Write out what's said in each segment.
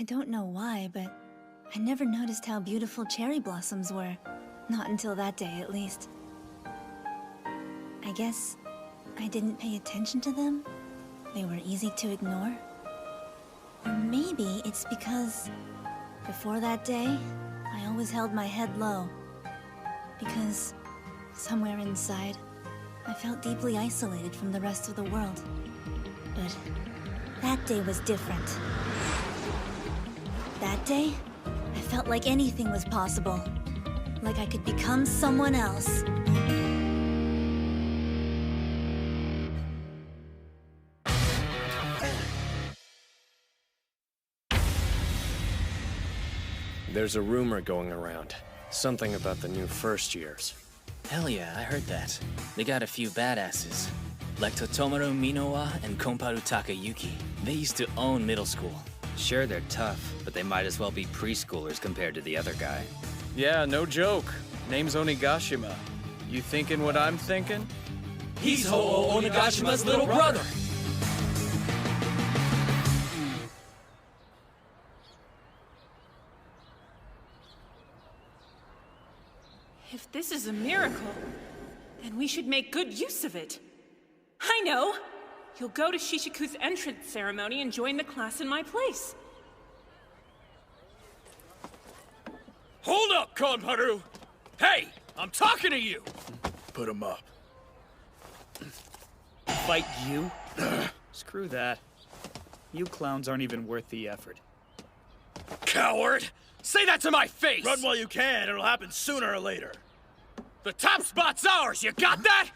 I don't know why, but I never noticed how beautiful cherry blossoms were. Not until that day, at least. I guess I didn't pay attention to them. They were easy to ignore. Or maybe it's because before that day, I always held my head low. Because somewhere inside, I felt deeply isolated from the rest of the world. But that day was different. That day, I felt like anything was possible. Like I could become someone else. There's a rumor going around. Something about the new first years. Hell yeah, I heard that. They got a few badasses. Like Totomaru Minowa and Komparu Takayuki. They used to own middle school. Sure, they're tough, but they might as well be preschoolers compared to the other guy. Yeah, no joke. Name's Onigashima. You thinking what I'm thinking? He's Ho-Oh Onigashima's little brother! If this is a miracle, then we should make good use of it. I know! You'll go to Shishiku's entrance ceremony and join the class in my place. Hold up, Komparu! Hey, I'm talking to you! Put him up. Fight you? Screw that. You clowns aren't even worth the effort. Coward! Say that to my face! Run while you can, it'll happen sooner or later. The top spot's ours, you got that?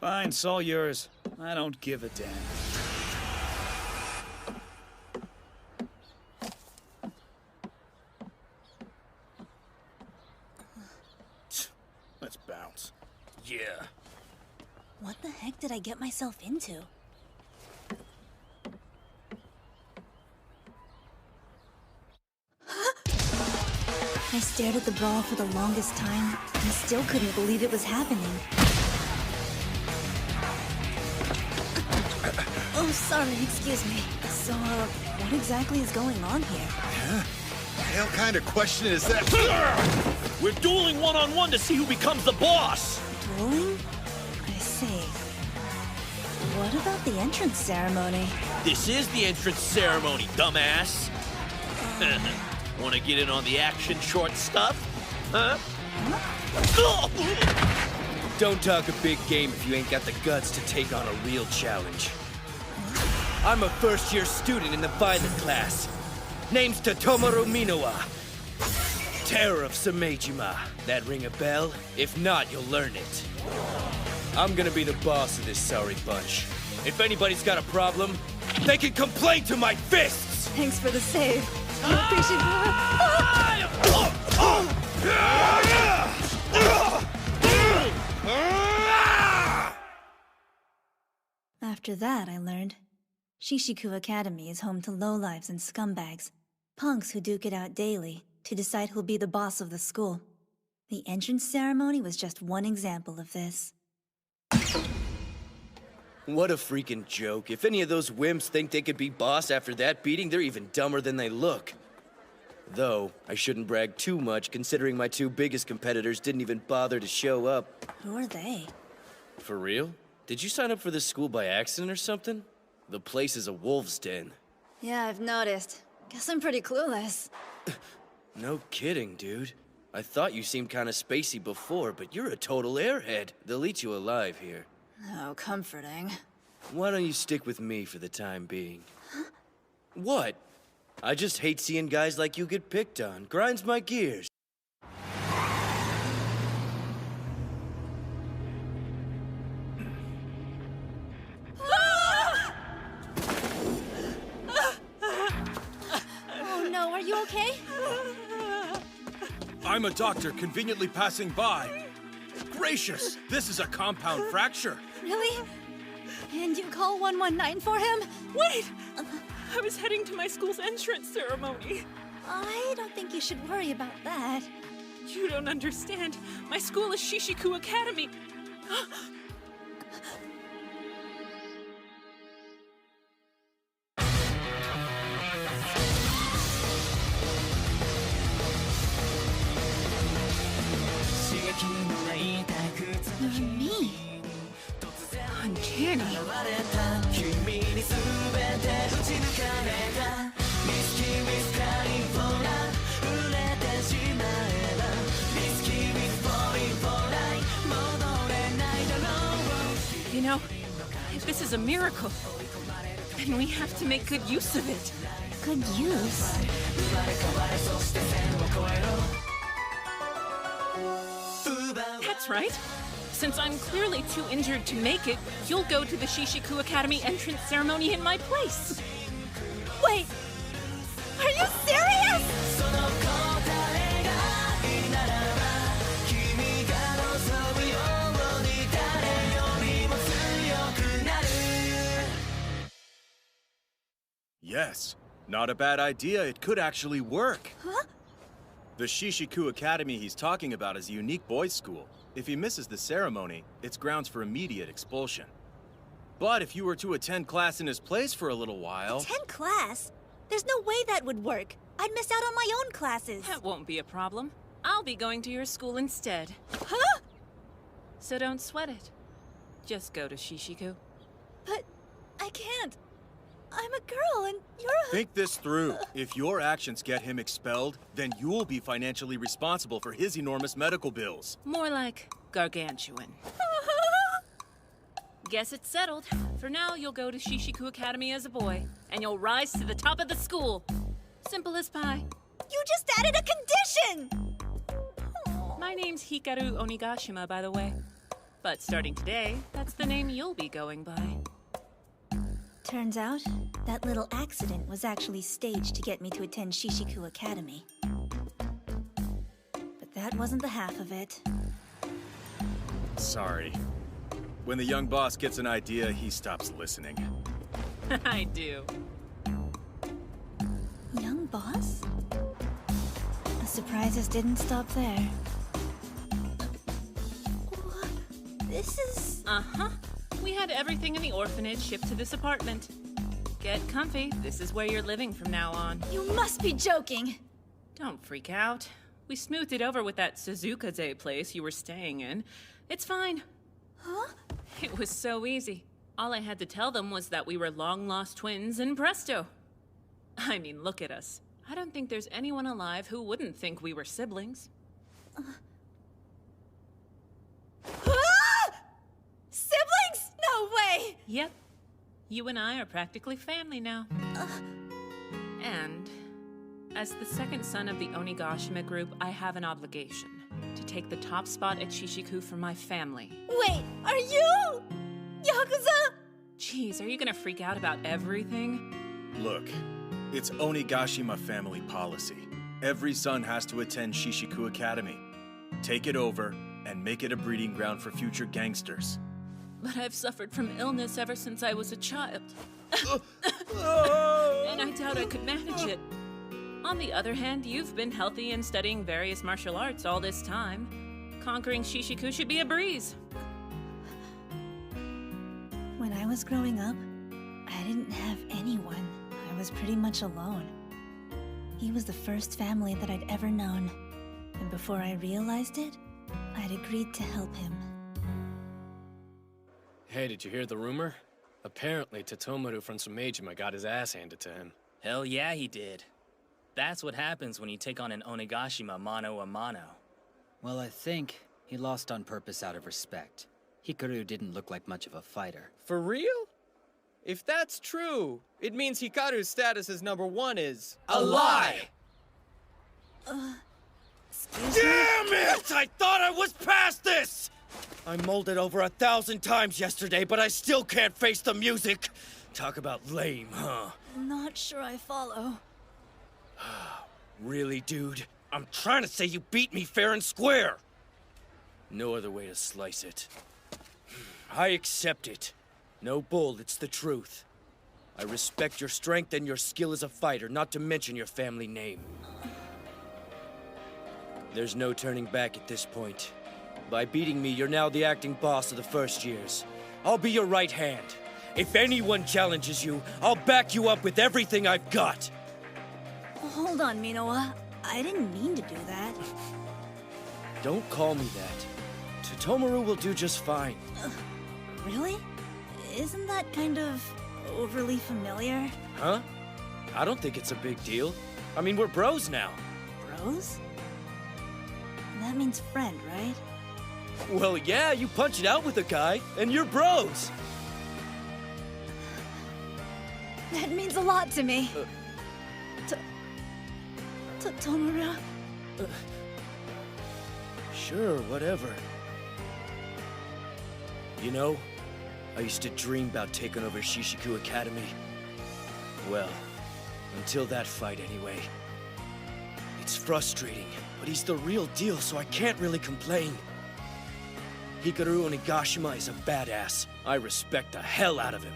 Fine, it's all yours. I don't give a damn. Let's bounce. Yeah. What the heck did I get myself into? I stared at the ball for the longest time, and still couldn't believe it was happening. Oh, sorry, excuse me. So, what exactly is going on here? What the hell kind of question is that? We're dueling one-on-one to see who becomes the boss! Dueling? I see. What about the entrance ceremony? This is the entrance ceremony, dumbass! Wanna get in on the action short stuff? Huh? Don't talk a big game if you ain't got the guts to take on a real challenge. I'm a first-year student in the Violet class. Name's Totomaru Minowa. Terror of Sameijima. That ring a bell? If not, you'll learn it. I'm gonna be the boss of this sorry bunch. If anybody's got a problem, they can complain to my fists! Thanks for the save. I appreciate After that, I learned Shishiku Academy is home to lowlives and scumbags, punks who duke it out daily to decide who'll be the boss of the school. The entrance ceremony was just one example of this. What a freaking joke. If any of those wimps think they could be boss after that beating, they're even dumber than they look. Though, I shouldn't brag too much considering my two biggest competitors didn't even bother to show up. Who are they? For real? Did you sign up for this school by accident or something? The place is a wolf's den. Yeah, I've noticed. Guess I'm pretty clueless. No kidding, dude. I thought you seemed kinda spacey before, but you're a total airhead. They'll eat you alive here. Oh, comforting. Why don't you stick with me for the time being? What? I just hate seeing guys like you get picked on. Grinds my gears. Oh no, are you okay? I'm a doctor conveniently passing by. Gracious, this is a compound fracture. Really? And you call 119 for him? Wait! I was heading to my school's entrance ceremony. I don't think you should worry about that. You don't understand. My school is Shishiku Academy. irony. You know, if this is a miracle, then we have to make good use of it. Good use? That's right. Since I'm clearly too injured to make it, you'll go to the Shishiku Academy entrance ceremony in my place. Wait! Are you serious? Yes, not a bad idea. It could actually work. Huh? The Shishiku Academy he's talking about is a unique boys' school. If he misses the ceremony, it's grounds for immediate expulsion. But if you were to attend class in his place for a little while... Attend class? There's no way that would work. I'd miss out on my own classes. That won't be a problem. I'll be going to your school instead. Huh? So don't sweat it. Just go to Shishiku. But I can't. I'm a girl and you're a... Think this through. If your actions get him expelled, then you'll be financially responsible for his enormous medical bills. More like gargantuan. Guess it's settled. For now, you'll go to Shishiku Academy as a boy, and you'll rise to the top of the school. Simple as pie. You just added a condition! My name's Hikaru Onigashima, by the way. But starting today, that's the name you'll be going by. Turns out, that little accident was actually staged to get me to attend Shishiku Academy. But that wasn't the half of it. Sorry. When the young boss gets an idea, he stops listening. I do. Young boss? The surprises didn't stop there. What? This is... Uh-huh. We had everything in the orphanage shipped to this apartment. Get comfy. This is where you're living from now on. You must be joking! Don't freak out. We smoothed it over with that Suzukaze place you were staying in. It's fine. Huh? It was so easy. All I had to tell them was that we were long-lost twins, and presto. I mean, look at us. I don't think there's anyone alive who wouldn't think we were siblings. Siblings? No way! Yep. You and I are practically family now. And as the second son of the Onigashima group, I have an obligation to take the top spot at Shishiku for my family. Wait, are you... Yakuza? Jeez, are you gonna freak out about everything? Look, it's Onigashima family policy. Every son has to attend Shishiku Academy. Take it over and make it a breeding ground for future gangsters. But I've suffered from illness ever since I was a child. And I doubt I could manage it. On the other hand, you've been healthy and studying various martial arts all this time. Conquering Shishiku should be a breeze. When I was growing up, I didn't have anyone. I was pretty much alone. He was the first family that I'd ever known. And before I realized it, I'd agreed to help him. Hey, did you hear the rumor? Apparently, Totomaru from Sumejima got his ass handed to him. Hell yeah, he did. That's what happens when you take on an Onigashima mano a mano. Well, I think he lost on purpose out of respect. Hikaru didn't look like much of a fighter. For real? If that's true, it means Hikaru's status as #1 is... A lie! Excuse me? Damn it! I thought I was past this! I molded over 1,000 times yesterday, but I still can't face the music. Talk about lame, huh? Not sure I follow. Really, dude? I'm trying to say you beat me fair and square. No other way to slice it. I accept it. No bull, it's the truth. I respect your strength and your skill as a fighter, not to mention your family name. There's no turning back at this point. By beating me, you're now the acting boss of the first years. I'll be your right hand. If anyone challenges you, I'll back you up with everything I've got. Hold on, Minowa. I didn't mean to do that. Don't call me that. Totomaru will do just fine. Really? Isn't that kind of overly familiar? Huh? I don't think it's a big deal. I mean, we're bros now. Bros? That means friend, right? Well, yeah, you punch it out with a guy, and you're bros. That means a lot to me. Tomura. Sure, whatever. You know, I used to dream about taking over Shishiku Academy. Well, until that fight anyway. It's frustrating, but he's the real deal, so I can't really complain. Hikaru Onigashima is a badass. I respect the hell out of him.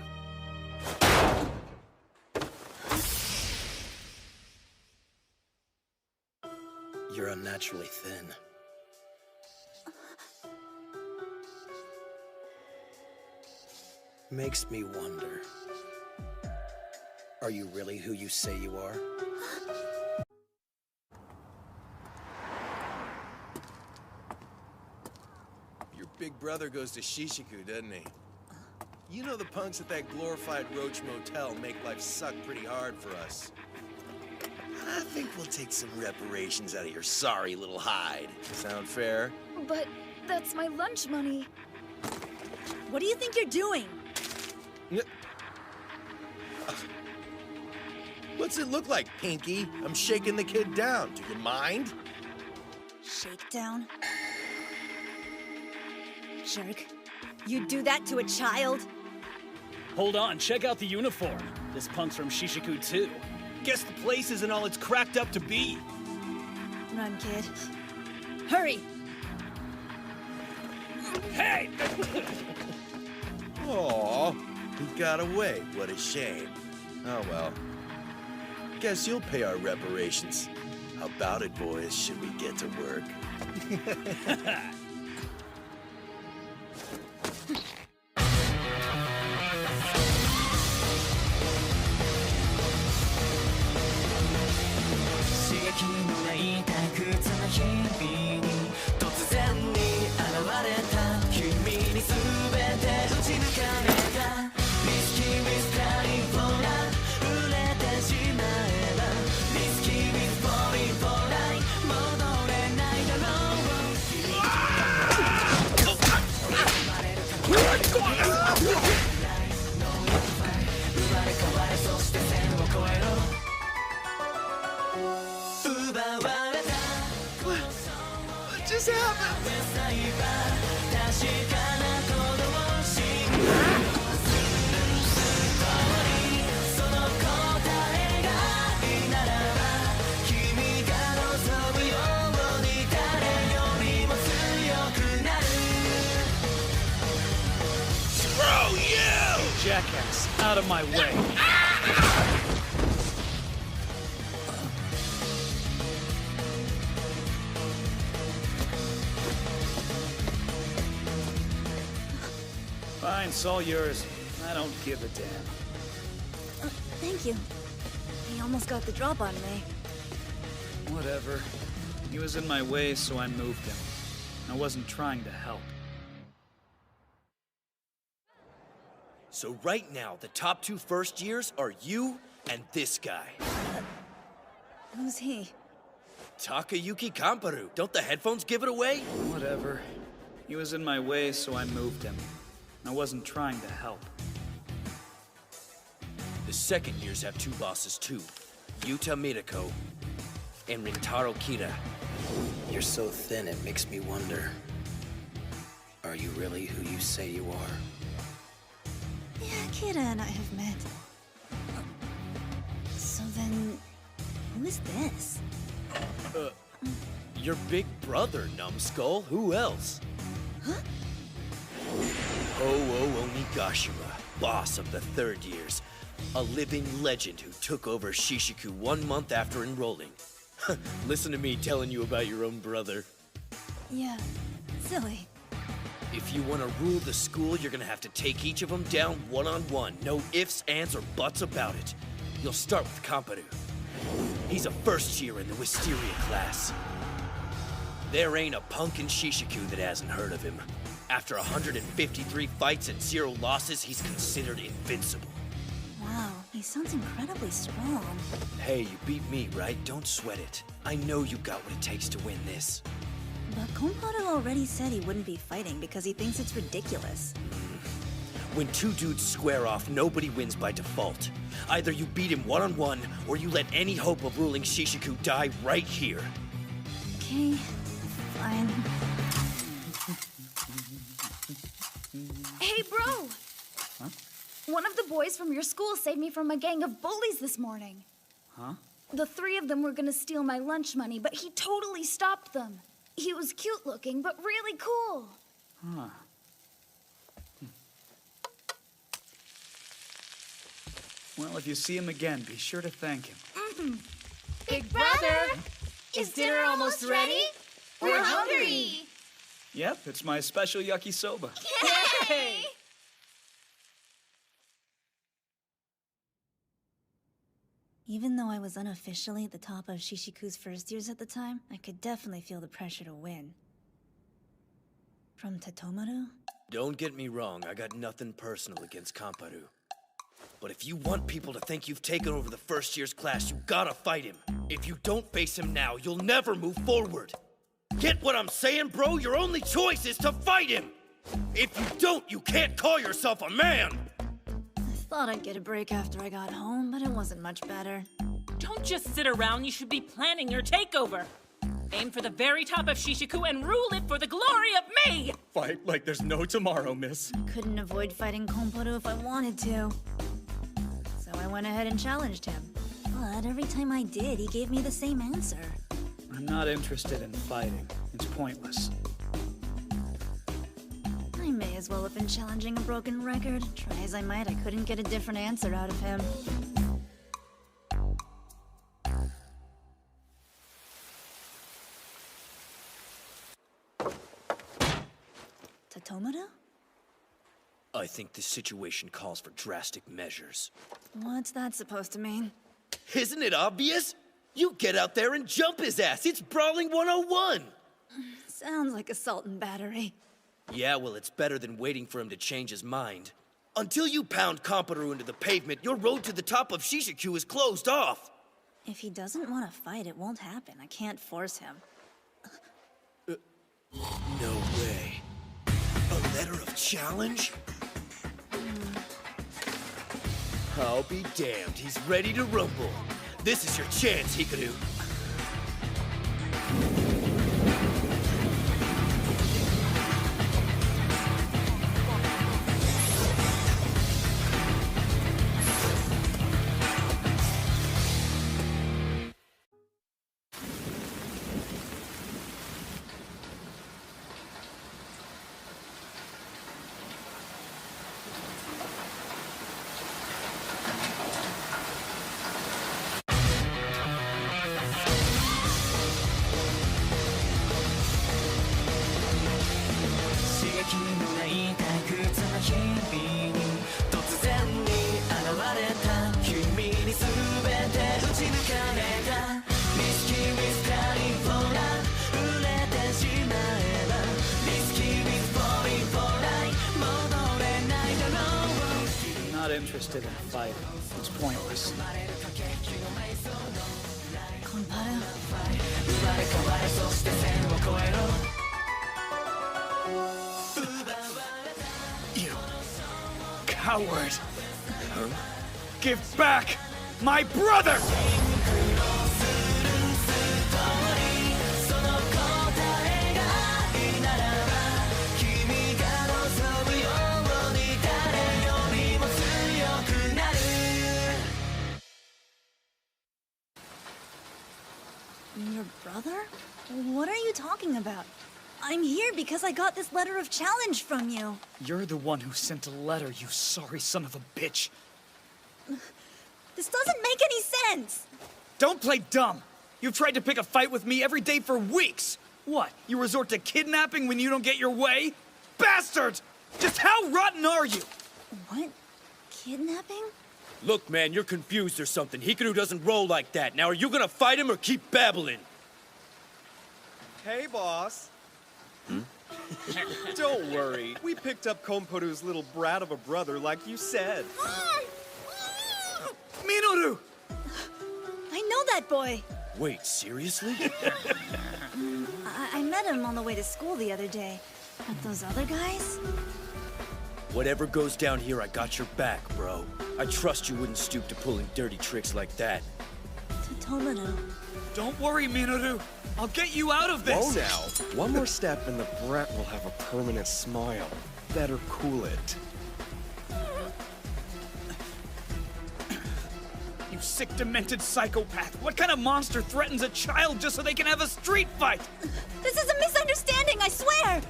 You're unnaturally thin. Makes me wonder. Are you really who you say you are? Your big brother goes to Shishiku, doesn't he? You know the punks at that glorified Roach Motel make life suck pretty hard for us. I think we'll take some reparations out of your sorry little hide. Sound fair? But that's my lunch money. What do you think you're doing? What's it look like, Pinky? I'm shaking the kid down. Do you mind? Shakedown? Jerk. You'd do that to a child? Hold on, check out the uniform. This punk's from Shishiku too. Guess the place isn't all it's cracked up to be. Run, kid. Hurry! Hey! Aw, he got away. What a shame. Oh well. Guess you'll pay our reparations. How about it, boys? Should we get to work? What just happened? Screw you! Jackass, out of my way. Fine, it's all yours. I don't give a damn. Thank you. He almost got the drop on me. Whatever. He was in my way, so I moved him. I wasn't trying to help. So right now, the top 2 first years are you and this guy. Who's he? Takayuki Kamparu. Don't the headphones give it away? Whatever. He was in my way, so I moved him. I wasn't trying to help. The second years have 2 bosses too. Yuta Midako and Rintaro Kira. You're so thin it makes me wonder. Are you really who you say you are? Yeah, Kira and I have met. So then, who is this? Your big brother, numbskull. Who else? Huh? Ho-Oh Onigashima, boss of the 3rd years. A living legend who took over Shishiku 1 month after enrolling. Listen to me telling you about your own brother. Yeah, silly. If you want to rule the school, you're gonna have to take each of them down one-on-one. No ifs, ands, or buts about it. You'll start with Kamparu. He's a first year in the Wisteria class. There ain't a punk in Shishiku that hasn't heard of him. After 153 fights and 0 losses, he's considered invincible. Wow, he sounds incredibly strong. Hey, you beat me, right? Don't sweat it. I know you got what it takes to win this. But Komparu already said he wouldn't be fighting because he thinks it's ridiculous. When 2 dudes square off, nobody wins by default. Either you beat him one-on-one, or you let any hope of ruling Shishiku die right here. Okay, fine. Hey, bro! Huh? One of the boys from your school saved me from a gang of bullies this morning. Huh? The 3 of them were gonna steal my lunch money, but he totally stopped them. He was cute looking, but really cool. Huh. Well, if you see him again, be sure to thank him. Big brother! Is dinner almost ready? We're hungry! Yep, it's my special yakisoba. Yay! Even though I was unofficially at the top of Shishiku's first years at the time, I could definitely feel the pressure to win. From Tatomaru? Don't get me wrong, I got nothing personal against Komparu. But if you want people to think you've taken over the first year's class, you gotta fight him. If you don't face him now, you'll never move forward. Get what I'm saying, bro? Your only choice is to fight him! If you don't, you can't call yourself a man! I thought I'd get a break after I got home, but it wasn't much better. Don't just sit around, you should be planning your takeover. Aim for the very top of Shishiku and rule it for the glory of me! Fight like there's no tomorrow, miss. Couldn't avoid fighting Komparu if I wanted to. So I went ahead and challenged him. But every time I did, he gave me the same answer. I'm not interested in fighting. It's pointless. I may as well have been challenging a broken record. Try as I might, I couldn't get a different answer out of him. Tatomaru? I think this situation calls for drastic measures. What's that supposed to mean? Isn't it obvious? You get out there and jump his ass! It's Brawling 101! Sounds like assault and battery. Yeah, well, it's better than waiting for him to change his mind. Until you pound Komparu into the pavement, your road to the top of Shishiku is closed off! If he doesn't want to fight, it won't happen. I can't force him. No way. A letter of challenge? I'll be damned, he's ready to rumble. This is your chance, Hikaru. Not interested in fighting. It's pointless. Komparu? You coward! Huh? Give back my brother! Your brother? What are you talking about? I'm here because I got this letter of challenge from you. You're the one who sent a letter, you sorry son of a bitch. This doesn't make any sense! Don't play dumb! You've tried to pick a fight with me every day for weeks! What, you resort to kidnapping when you don't get your way? Bastard! Just how rotten are you? What? Kidnapping? Look, man, you're confused or something. Hikaru doesn't roll like that. Now, are you gonna fight him or keep babbling? Hey, boss. Don't worry. We picked up Konparu's little brat of a brother like you said. Minoru! I know that boy. Wait, seriously? I met him on the way to school the other day. But those other guys? Whatever goes down here, I got your back, bro. I trust you wouldn't stoop to pulling dirty tricks like that. Tomoru. Don't worry, Minoru. I'll get you out of this. Whoa now. One more step and the brat will have a permanent smile. Better cool it. You sick, demented psychopath. What kind of monster threatens a child just so they can have a street fight? This is a misunderstanding, I swear!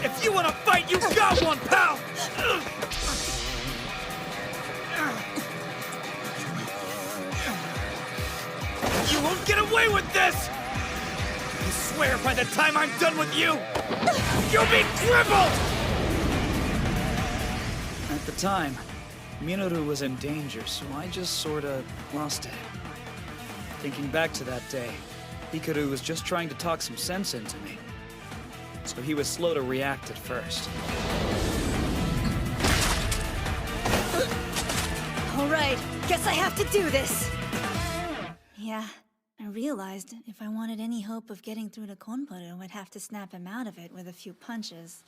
If you want to fight, you got one, pal! You won't get away with this! I swear by the time I'm done with you, you'll be crippled! At the time, Minoru was in danger, so I just sorta lost it. Thinking back to that day, Hikaru was just trying to talk some sense into me. So he was slow to react at first. All right, guess I have to do this. Yeah, I realized if I wanted any hope of getting through to Konparu, I'd have to snap him out of it with a few punches.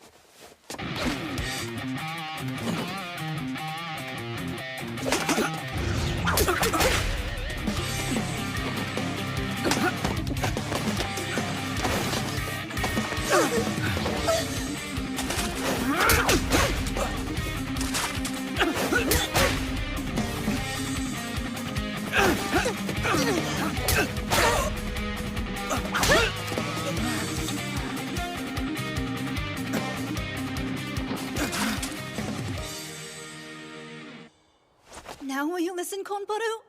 Now will you listen, Konparu?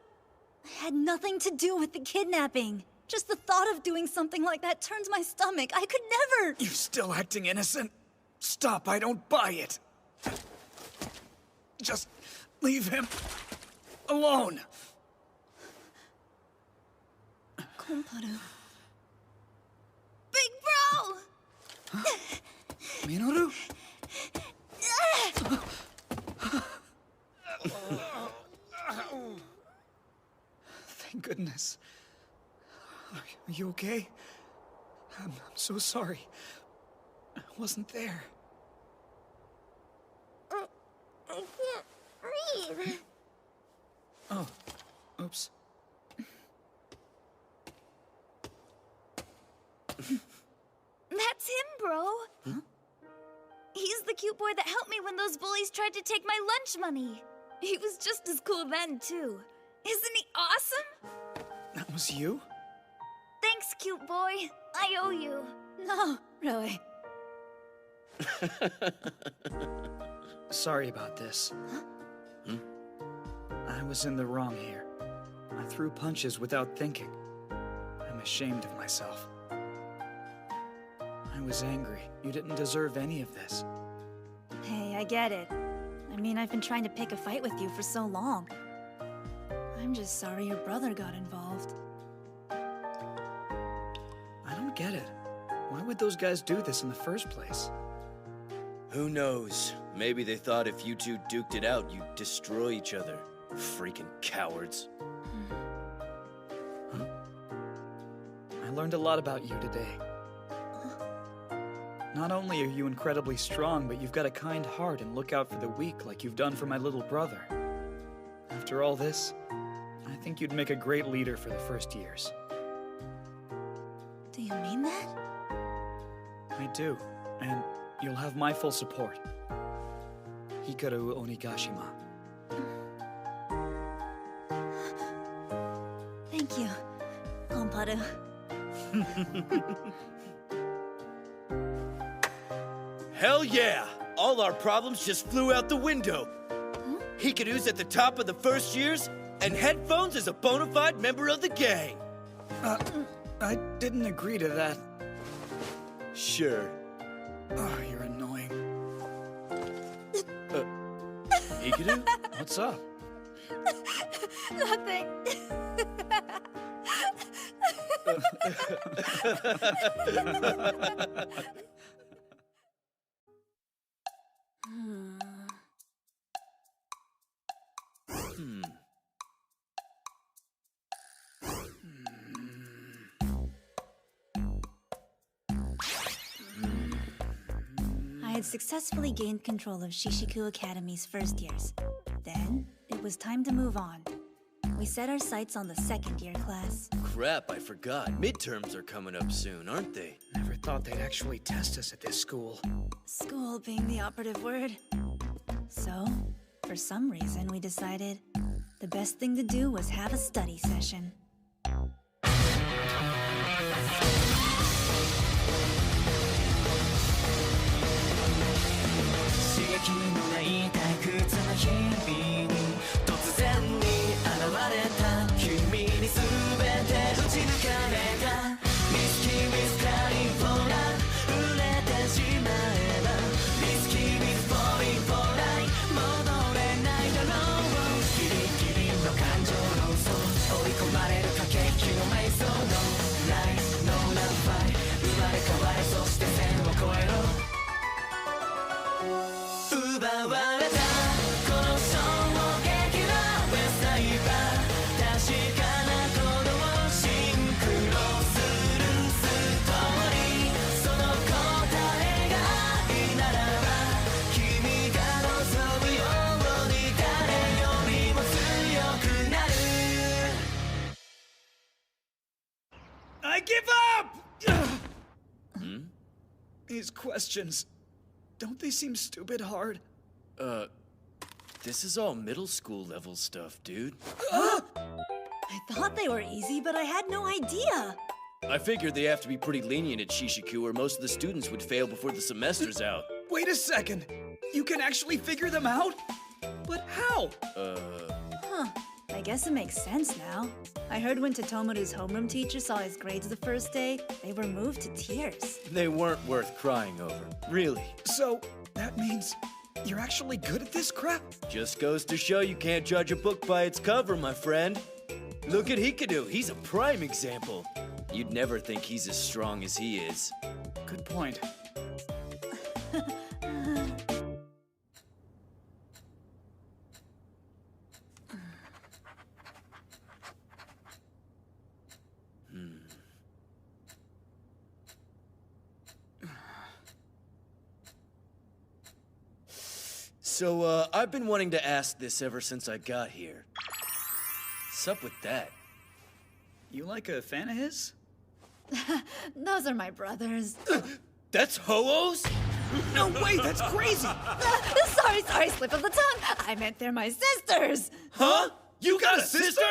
I had nothing to do with the kidnapping. Just the thought of doing something like that turns my stomach. I could never! You still acting innocent? Stop, I don't buy it. Just leave him alone. Konparu. Big bro! Minoru? Thank goodness. Are you okay? I'm so sorry. I wasn't there. I can't breathe. Oh, oops. That's him, bro. Huh? He's the cute boy that helped me when those bullies tried to take my lunch money. He was just as cool then, too. Isn't he awesome? That was you? Thanks, cute boy. I owe you. No, really. Sorry about this. Hmm? I was in the wrong here. I threw punches without thinking. I'm ashamed of myself. I was angry. You didn't deserve any of this. Hey, I get it. I mean, I've been trying to pick a fight with you for so long. I'm just sorry your brother got involved. I don't get it. Why would those guys do this in the first place? Who knows? Maybe they thought if you two duked it out, you'd destroy each other. Freaking cowards. Huh? I learned a lot about you today. Not only are you incredibly strong, but you've got a kind heart and look out for the weak like you've done for my little brother. After all this, I think you'd make a great leader for the first years. Do you mean that? I do, and you'll have my full support. Hikaru Onigashima. Thank you, Konparu. Hell yeah! All our problems just flew out the window. Hikaru's at the top of the first years, and Headphones is a bona fide member of the gang. I didn't agree to that. Sure. Oh, you're annoying. Hikaru? What's up? Nothing. I had successfully gained control of Shishiku Academy's first years. Then, it was time to move on. We set our sights on the second year class. Crap, I forgot. Midterms are coming up soon, aren't they? Never thought they'd actually test us at this school. School being the operative word. So, for some reason, we decided the best thing to do was have a study session. I give up! These questions, don't they seem stupid hard? This is all middle school level stuff, dude. I thought they were easy, but I had no idea. I figured they have to be pretty lenient at Shishiku or most of the students would fail before the semester's out. Wait a second. You can actually figure them out? But how? Huh. I guess it makes sense now. I heard when Totomaru's homeroom teacher saw his grades the first day, they were moved to tears. They weren't worth crying over. Really. So, that means you're actually good at this crap? Just goes to show you can't judge a book by its cover, my friend. Look at Hikaru. He's a prime example. You'd never think he's as strong as he is. Good point. So, I've been wanting to ask this ever since I got here. What's up with that? You like a fan of his? Those are my brothers. That's Ho-Ohs? No way, that's crazy! Sorry, slip of the tongue. I meant they're my sisters. Huh? You got a sister?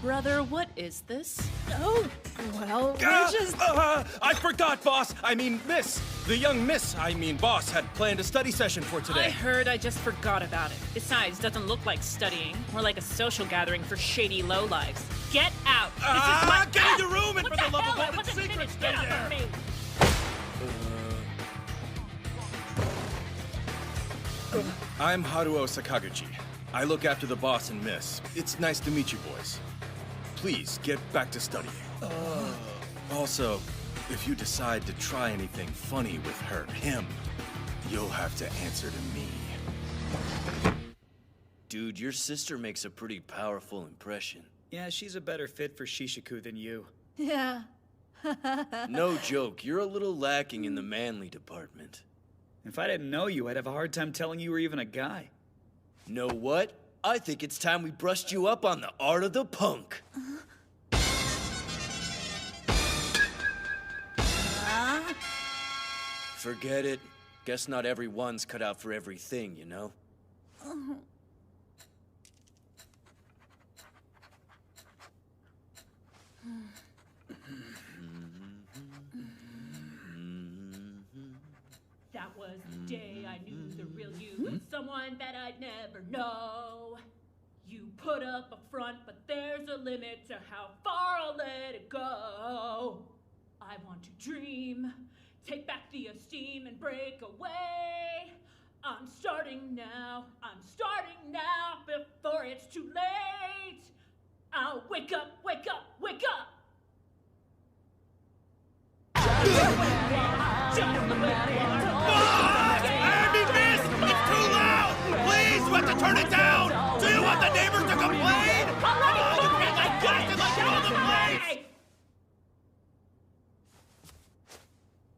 Brother, what is this? Oh, well, we're just... I forgot, boss. I mean, miss. The young miss, boss, had planned a study session for today. I heard, I just forgot about it. Besides, doesn't look like studying. More like a social gathering for shady lowlifes. Get out! This is my... Get in the room and What for the love hell? of I all that's wasn't secret, finished. stay Get out there. of me! I'm Haruo Sakaguchi. I look after the boss and miss. It's nice to meet you boys. Please, get back to studying. Also, if you decide to try anything funny with him, you'll have to answer to me. Dude, your sister makes a pretty powerful impression. Yeah, she's a better fit for Shishiku than you. Yeah. No joke, you're a little lacking in the manly department. If I didn't know you, I'd have a hard time telling you were even a guy. Know what? I think it's time we brushed you up on the art of the punk. Forget it. Guess not everyone's cut out for everything, you know? That was the day I knew the real you was someone that I'd never know. You put up a front, but there's a limit to how far I'll let it go. I want to dream, take back the esteem and break away. I'm starting now. I'm starting now before it's too late. I'll wake up, wake up, wake up. Andy, miss! It's too loud! Please, you have to turn it down! Do you want the neighbors to complain? Oh, you can't like this like all the place!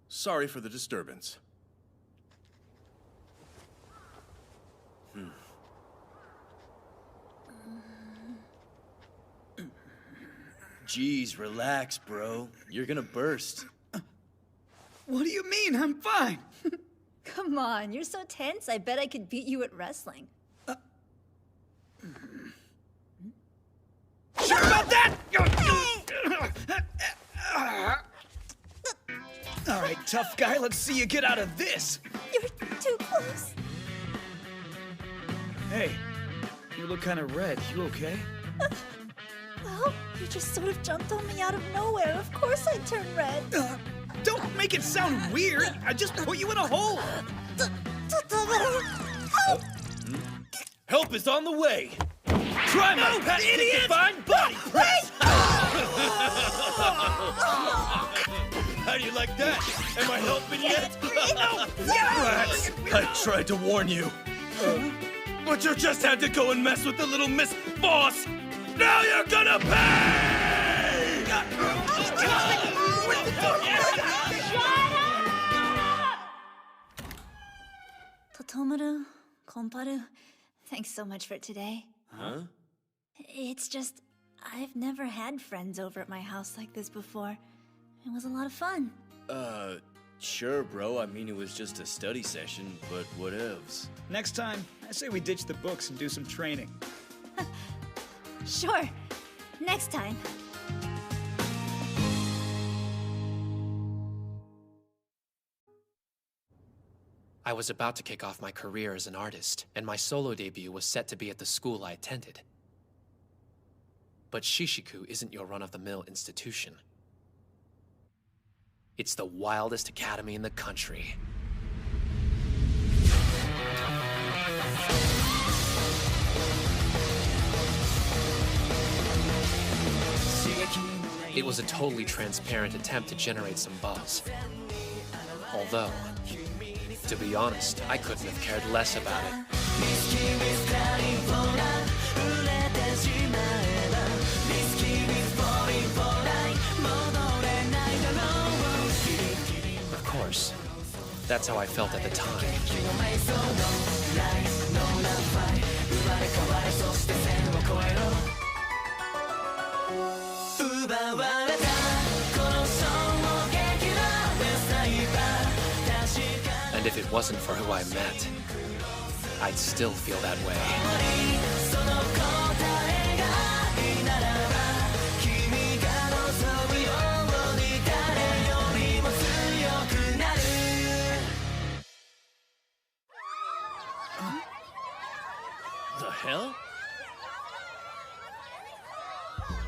Sorry for the disturbance. Jeez, relax, bro. You're gonna burst. What do you mean? I'm fine. Come on, you're so tense, I bet I could beat you at wrestling. Sure about that? All right, tough guy, let's see you get out of this. You're too close. Hey, you look kind of red. You okay? Well, you just sort of jumped on me out of nowhere. Of course I'd turn red. Don't make it sound weird. I just put you in a hole. Help is on the way. Try my patent-defined body press. How do you like that? Am I helping yet? Relax. I tried to warn you. But you just had to go and mess with the little Miss Boss. Now you're gonna pay! Totomaru, Komparu, thanks so much for today. Huh? It's just, I've never had friends over at my house like this before. It was a lot of fun. Sure, bro. I mean, it was just a study session, but whatevs. Next time, I say we ditch the books and do some training. Sure. Next time. I was about to kick off my career as an artist, and my solo debut was set to be at the school I attended. But Shishiku isn't your run-of-the-mill institution. It's the wildest academy in the country. It was a totally transparent attempt to generate some buzz. Although, to be honest, I couldn't have cared less about it. Of course, that's how I felt at the time. And if it wasn't for who I met, I'd still feel that way. The hell?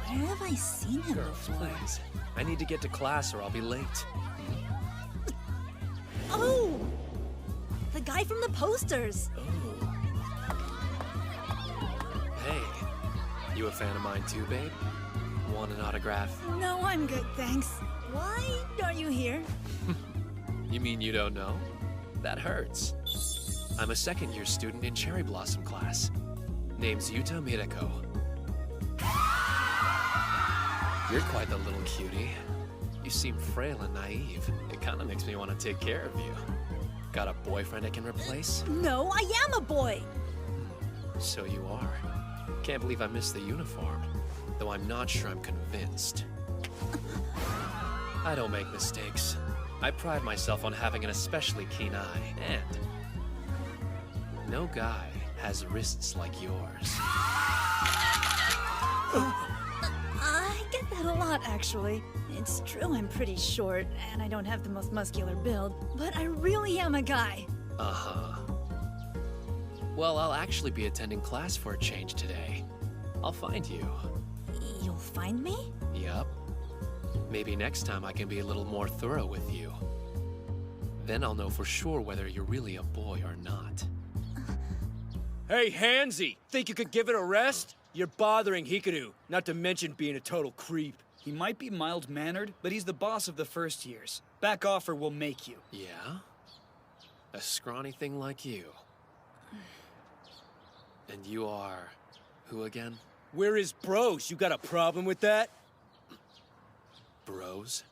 Where have I seen him before? Please, I need to get to class or I'll be late. Oh! The guy from the posters! Hey, you a fan of mine too, babe? Want an autograph? No, I'm good, thanks. Why are you here? You mean you don't know? That hurts. I'm a second-year student in Cherry Blossom class. Name's Yuta Mireko. You're quite the little cutie. You seem frail and naive. It kind of makes me want to take care of you. Got a boyfriend I can replace? No, I am a boy! So you are. Can't believe I missed the uniform. Though I'm not sure I'm convinced. I don't make mistakes. I pride myself on having an especially keen eye, and no guy has wrists like yours. I get that a lot, actually. It's true I'm pretty short, and I don't have the most muscular build, but I really am a guy. Uh-huh. Well, I'll actually be attending class for a change today. I'll find you. You'll find me? Yup. Maybe next time I can be a little more thorough with you. Then I'll know for sure whether you're really a boy or not. Hey, Handsy! Think you could give it a rest? You're bothering Hikaru, not to mention being a total creep. He might be mild-mannered, but he's the boss of the first years. Back off or we'll make you. Yeah? A scrawny thing like you. And you are... who again? We're his bros. You got a problem with that? Bros?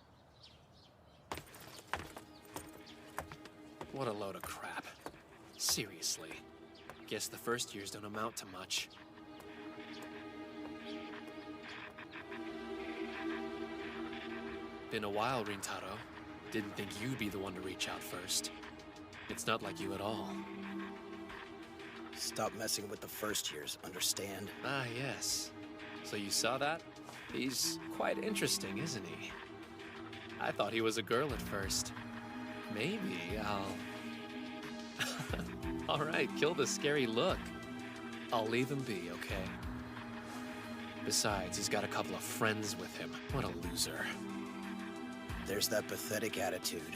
What a load of crap. Seriously. Guess the first years don't amount to much. Been a while, Rintaro. Didn't think you'd be the one to reach out first. It's not like you at all. Stop messing with the first years, understand? Ah, yes. So you saw that? He's quite interesting, isn't he? I thought he was a girl at first. Maybe I'll... Alright, kill the scary look. I'll leave him be, okay? Besides, he's got a couple of friends with him. What a loser. There's that pathetic attitude.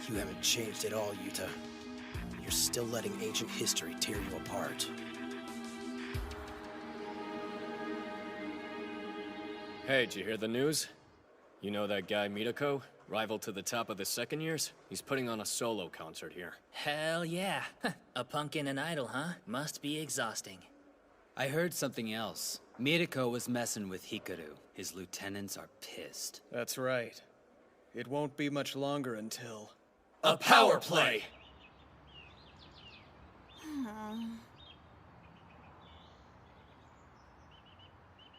You haven't changed at all, Yuta. You're still letting ancient history tear you apart. Hey, did you hear the news? You know that guy Mitako? Rival to the top of the second years? He's putting on a solo concert here. Hell yeah. A punk and an idol, huh? Must be exhausting. I heard something else. Miriko was messing with Hikaru. His lieutenants are pissed. That's right. It won't be much longer until... A power play!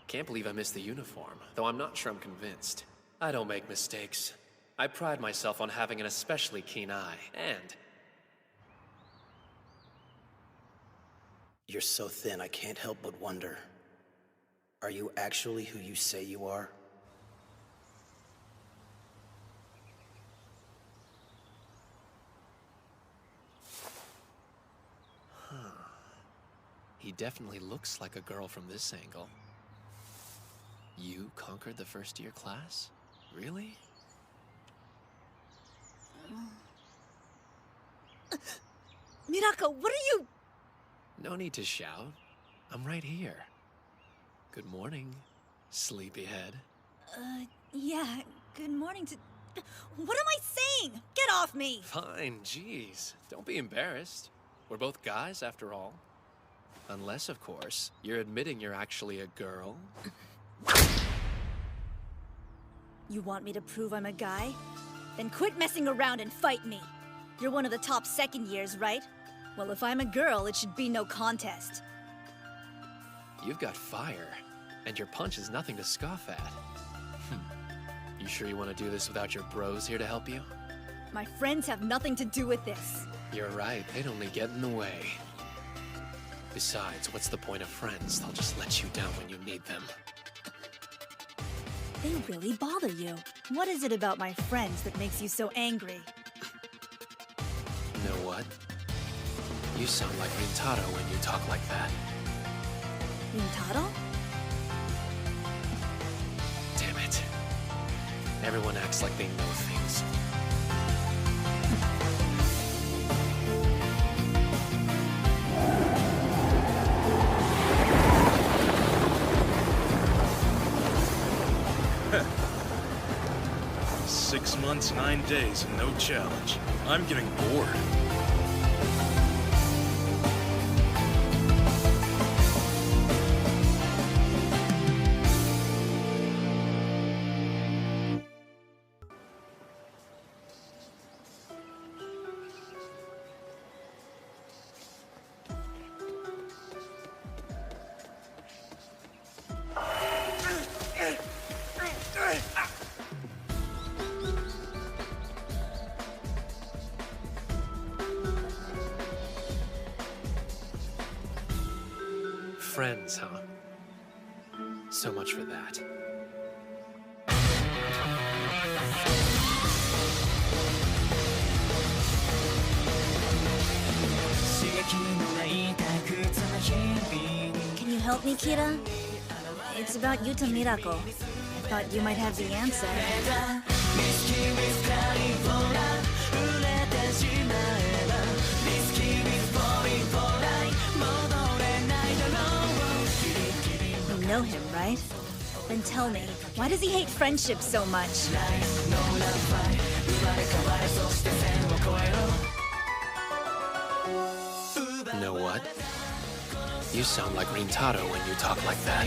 Can't believe I missed the uniform, though I'm not sure I'm convinced. I don't make mistakes. I pride myself on having an especially keen eye, and... You're so thin, I can't help but wonder. Are you actually who you say you are? He definitely looks like a girl from this angle. You conquered the first-year class? Really? Mirako, what are you... No need to shout. I'm right here. Good morning, sleepyhead. Yeah, good morning to... What am I saying? Get off me! Fine, jeez. Don't be embarrassed. We're both guys, after all. Unless, of course, you're admitting you're actually a girl. You want me to prove I'm a guy? Then quit messing around and fight me. You're one of the top second years, right? Well, if I'm a girl, it should be no contest. You've got fire, and your punch is nothing to scoff at. You sure you want to do this without your bros here to help you? My friends have nothing to do with this. You're right, they'd only get in the way. Besides, what's the point of friends? They'll just let you down when you need them. They really bother you. What is it about my friends that makes you so angry? You know what? You sound like Rintaro when you talk like that. Rintaro? Damn it. Everyone acts like they know things. Six months, 9 days, and no challenge. I'm getting bored. Friends, huh? So much for that. Can you help me, Kira? It's about Yuta Mirako. I thought you might have the answer. Then tell me, why does he hate friendship so much? You know what? You sound like Rintaro when you talk like that.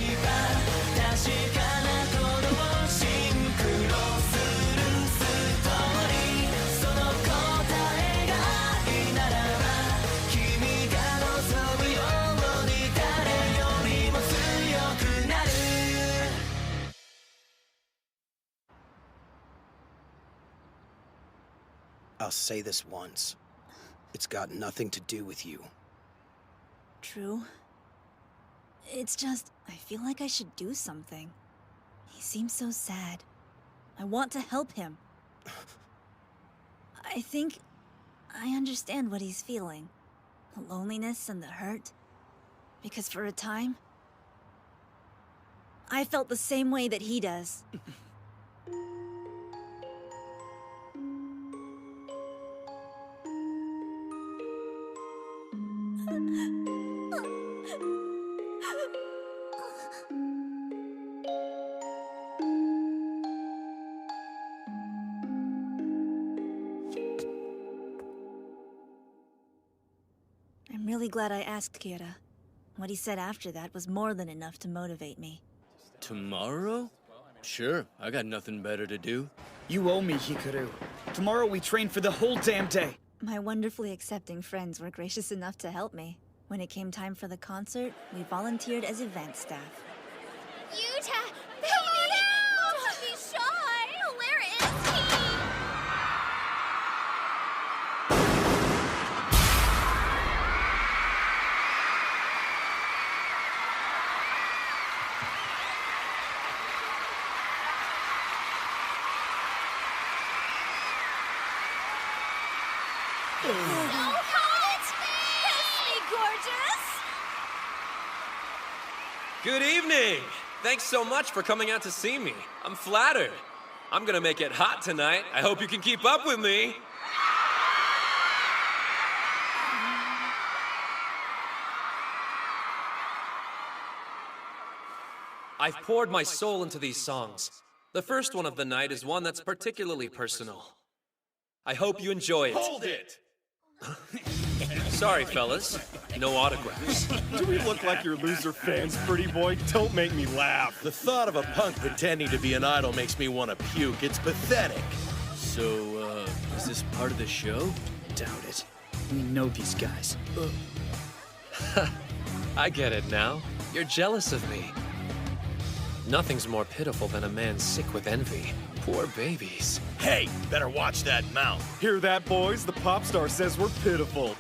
I'll say this once. It's got nothing to do with you. True. It's just, I feel like I should do something. He seems so sad. I want to help him. I think I understand what he's feeling. The loneliness and the hurt. Because for a time, I felt the same way that he does. I'm really glad I asked Kira. What he said after that was more than enough to motivate me. Tomorrow? Sure, I got nothing better to do. You owe me, Hikaru. Tomorrow we train for the whole damn day. My wonderfully accepting friends were gracious enough to help me. When it came time for the concert, we volunteered as event staff. Yuta! Come on out! Don't be shy! Where is he? So hot! Kiss me, gorgeous! Good evening! Thanks so much for coming out to see me. I'm flattered. I'm gonna make it hot tonight. I hope you can keep up with me. I've poured my soul into these songs. The first one of the night is one that's particularly personal. I hope you enjoy it. Hold it! Sorry, fellas. No autographs. Do we look like your loser fans, pretty boy? Don't make me laugh. The thought of a punk pretending to be an idol makes me want to puke. It's pathetic. So, is this part of the show? Doubt it. We know these guys. I get it now. You're jealous of me. Nothing's more pitiful than a man sick with envy. Poor babies. Hey, better watch that mouth. Hear that, boys? The pop star says we're pitiful.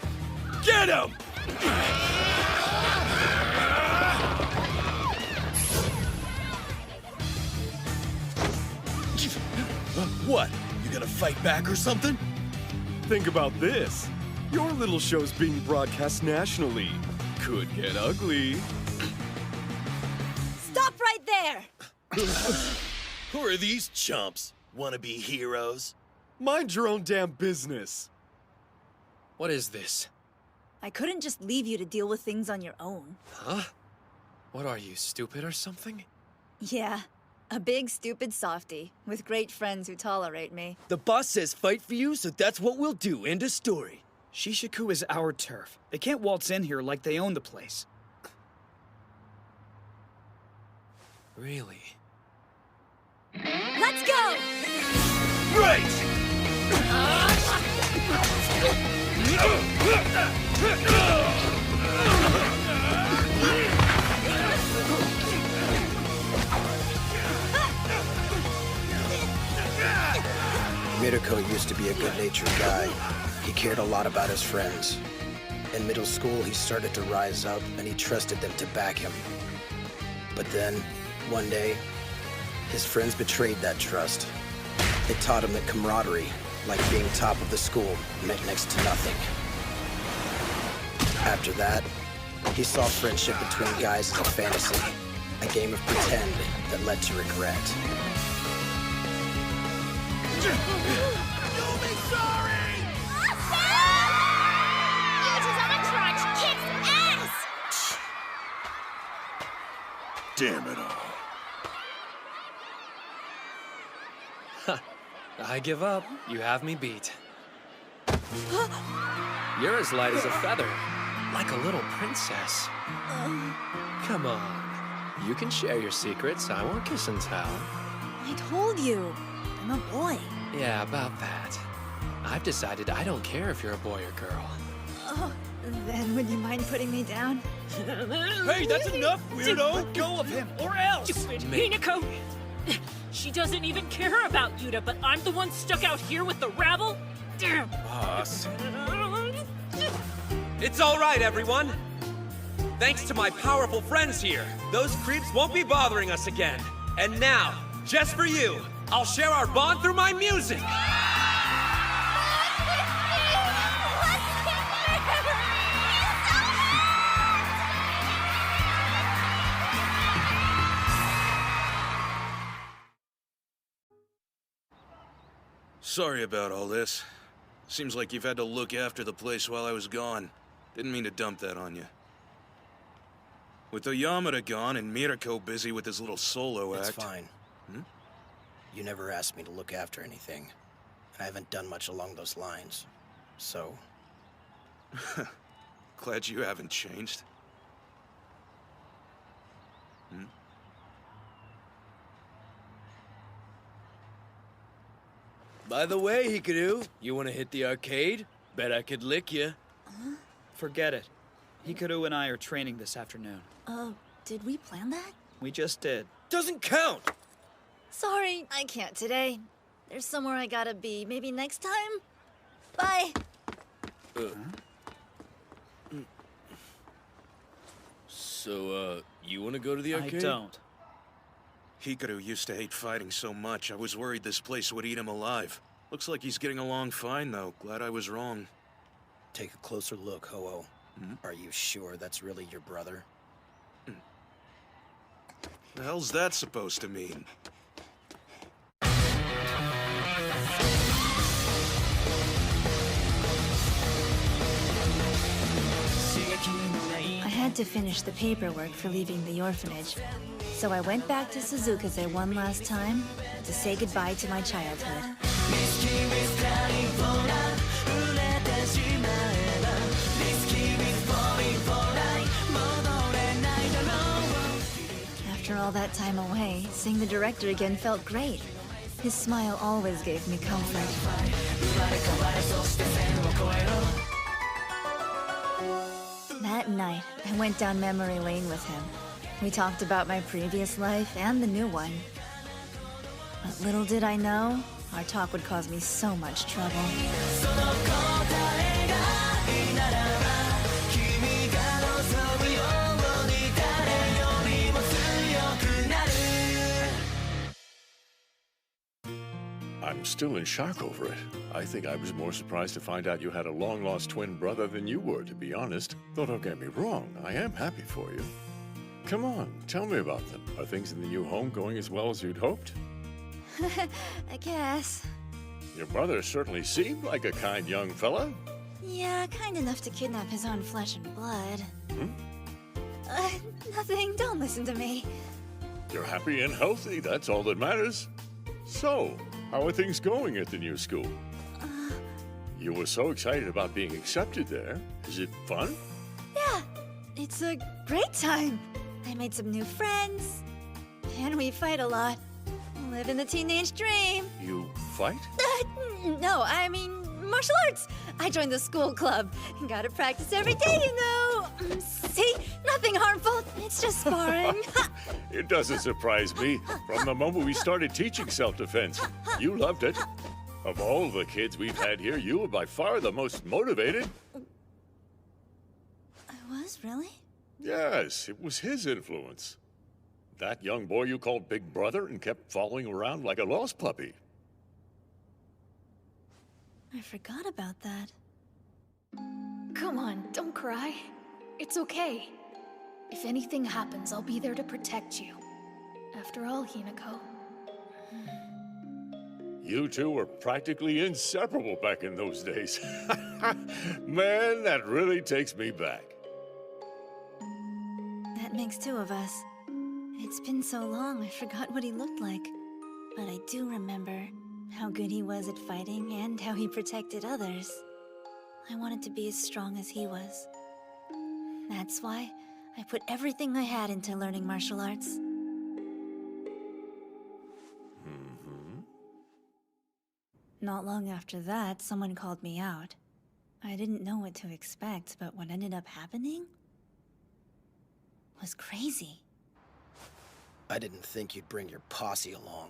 Get him! What? You gonna fight back or something? Think about this. Your little show's being broadcast nationally. Could get ugly. Stop right there! Who are these chumps? Wanna be heroes? Mind your own damn business. What is this? I couldn't just leave you to deal with things on your own. Huh? What are you, stupid or something? Yeah, a big stupid softie, with great friends who tolerate me. The boss says fight for you, so that's what we'll do. End of story. Shishiku is our turf. They can't waltz in here like they own the place. Really? Let's go! Right! Mirko used to be a good-natured guy. He cared a lot about his friends. In middle school, he started to rise up, and he trusted them to back him. But then, one day, his friends betrayed that trust. It taught him that camaraderie, like being top of the school, meant next to nothing. After that, he saw friendship between guys as a fantasy, a game of pretend that led to regret. You'll be sorry! Yuta's entourage kicks ass! Damn it all. I give up. You have me beat. You're as light as a feather, like a little princess. Come on. You can share your secrets. I won't kiss and tell. I told you, I'm a boy. Yeah, about that. I've decided I don't care if you're a boy or girl. Oh, then would you mind putting me down? Hey, that's enough, weirdo! Let go of him, or else! Stupid Hinako! She doesn't even care about Yuta, but I'm the one stuck out here with the rabble? Damn! Boss. It's all right, everyone. Thanks to my powerful friends here, those creeps won't be bothering us again. And now, just for you, I'll share our bond through my music. Sorry about all this. Seems like you've had to look after the place while I was gone. Didn't mean to dump that on you. With Oyamada gone and Mirako busy with his little solo act... It's fine. You never asked me to look after anything. And I haven't done much along those lines. So... Glad you haven't changed. By the way, Hikaru, you want to hit the arcade? Bet I could lick you. Forget it. Hikaru and I are training this afternoon. Did we plan that? We just did. Doesn't count! Sorry, I can't today. There's somewhere I gotta be. Maybe next time? Bye! So, you want to go to the arcade? I don't. Hikaru used to hate fighting so much, I was worried this place would eat him alive. Looks like he's getting along fine, though. Glad I was wrong. Take a closer look, Ho-Oh. Are you sure that's really your brother? The hell's that supposed to mean? I had to finish the paperwork for leaving the orphanage, so I went back to Suzukaze one last time to say goodbye to my childhood. After all that time away, seeing the director again felt great. His smile always gave me comfort. That night, I went down memory lane with him. We talked about my previous life and the new one. But little did I know, our talk would cause me so much trouble. I'm still in shock over it. I think I was more surprised to find out you had a long-lost twin brother than you were, to be honest. Though don't get me wrong, I am happy for you. Come on, tell me about them. Are things in the new home going as well as you'd hoped? I guess. Your brother certainly seemed like a kind young fella. Yeah, kind enough to kidnap his own flesh and blood. Nothing, don't listen to me. You're happy and healthy, that's all that matters. So, how are things going at the new school? You were so excited about being accepted there. Is it fun? Yeah, it's a great time. I made some new friends, and we fight a lot. Living the teenage dream. You fight? No, I mean martial arts. I joined the school club. Gotta practice every day, you know. See? Nothing harmful. It's just sparring. It doesn't surprise me. From the moment we started teaching self-defense, you loved it. Of all the kids we've had here, you were by far the most motivated. I was, really? Yes, it was his influence. That young boy you called Big Brother and kept following around like a lost puppy. I forgot about that. Come on, don't cry. It's okay. If anything happens, I'll be there to protect you. After all, Hinako. You two were practically inseparable back in those days. Man, that really takes me back. That makes two of us. It's been so long, I forgot what he looked like. But I do remember how good he was at fighting and how he protected others. I wanted to be as strong as he was. That's why I put everything I had into learning martial arts. Not long after that, someone called me out. I didn't know what to expect, but what ended up happening was crazy. I didn't think you'd bring your posse along.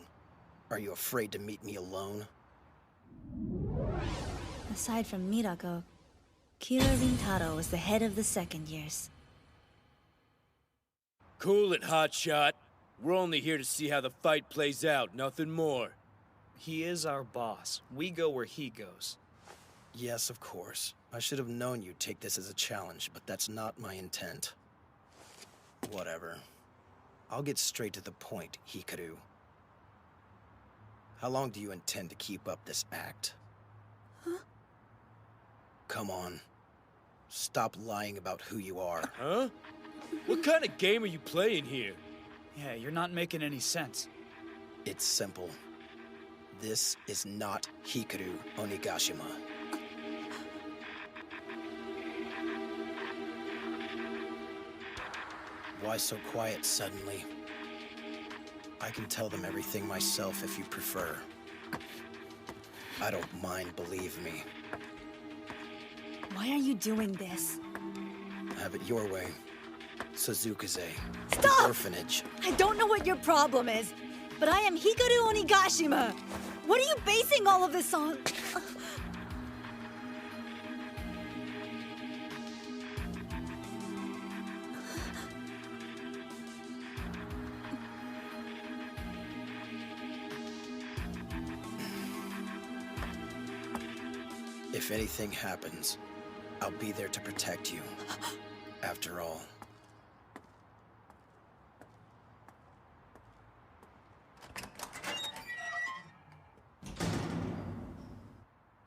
Are you afraid to meet me alone? Aside from Mirako, Kira Rintaro was the head of the second years. Cool it, hotshot. We're only here to see how the fight plays out, nothing more. He is our boss. We go where he goes. Yes, of course. I should have known you'd take this as a challenge, but that's not my intent. Whatever. I'll get straight to the point, Hikaru. How long do you intend to keep up this act? Huh? Come on. Stop lying about who you are. Huh? What kind of game are you playing here? Yeah, you're not making any sense. It's simple. This is not Hikaru Onigashima. Why so quiet suddenly? I can tell them everything myself if you prefer. I don't mind, believe me. Why are you doing this? Have it your way. Suzukaze. Stop! Orphanage. I don't know what your problem is, but I am Hikaru Onigashima. What are you basing all of this on? If anything happens, I'll be there to protect you. After all.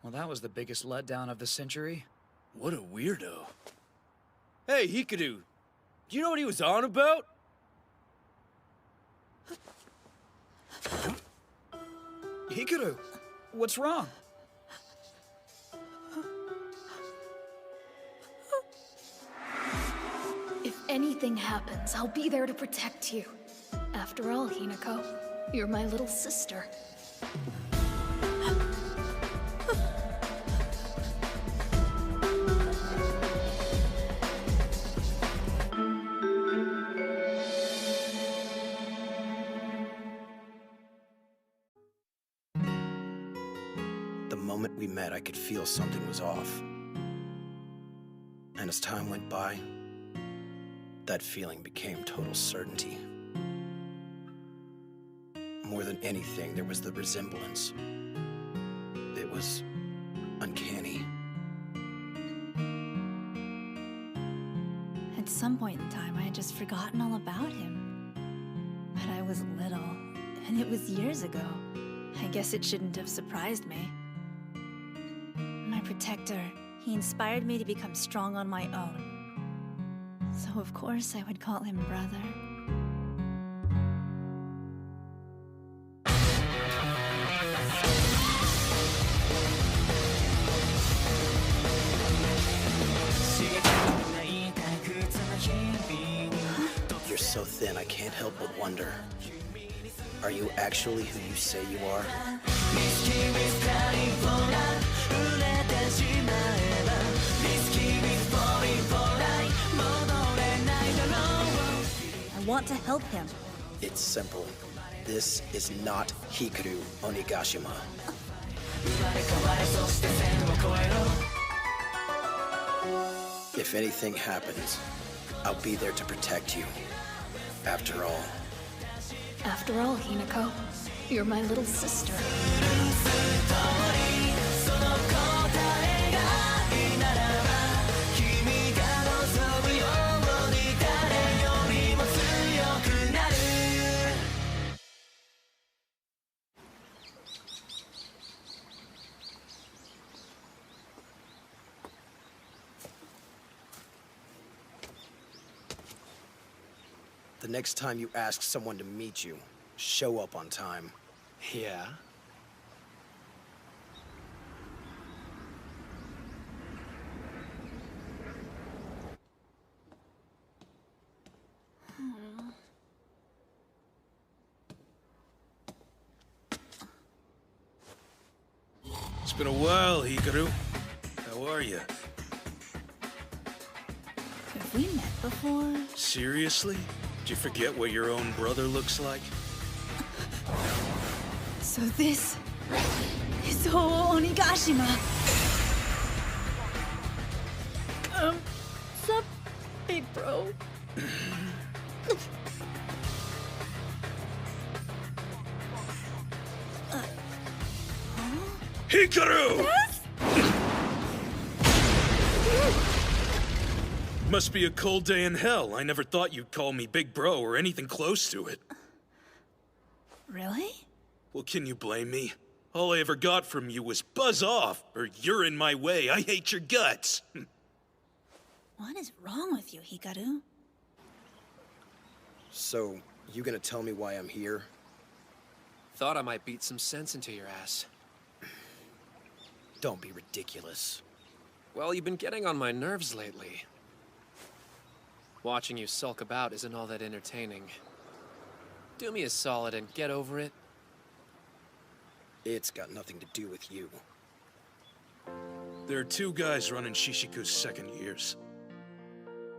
Well, that was the biggest letdown of the century. What a weirdo. Hey, Hikaru, do you know what he was on about? Hikaru, what's wrong? If anything happens, I'll be there to protect you. After all, Hinako, you're my little sister. The moment we met, I could feel something was off. And as time went by, that feeling became total certainty. More than anything, there was the resemblance. It was uncanny. At some point in time, I had just forgotten all about him. But I was little, and it was years ago. I guess it shouldn't have surprised me. My protector, he inspired me to become strong on my own. So of course I would call him brother. You're so thin, I can't help but wonder. Are you actually who you say you are? I want to help him. It's simple. This is not Hikaru Onigashima. If anything happens, I'll be there to protect you. After all. After all, Hinako, you're my little sister. The next time you ask someone to meet you, show up on time. Yeah? It's been a while, Hikaru. How are you? Have we met before? Seriously? Did you forget what your own brother looks like? So this is Onigashima. Sup, big bro? Hikaru! Yes? Must be a cold day in hell. I never thought you'd call me big bro or anything close to it. Really? Well, can you blame me? All I ever got from you was buzz off, or you're in my way, I hate your guts. What is wrong with you, Hikaru? So, you gonna tell me why I'm here? Thought I might beat some sense into your ass. Don't be ridiculous. Well, you've been getting on my nerves lately. Watching you sulk about isn't all that entertaining. Do me a solid and get over it. It's got nothing to do with you. There are two guys running Shishiku's second years.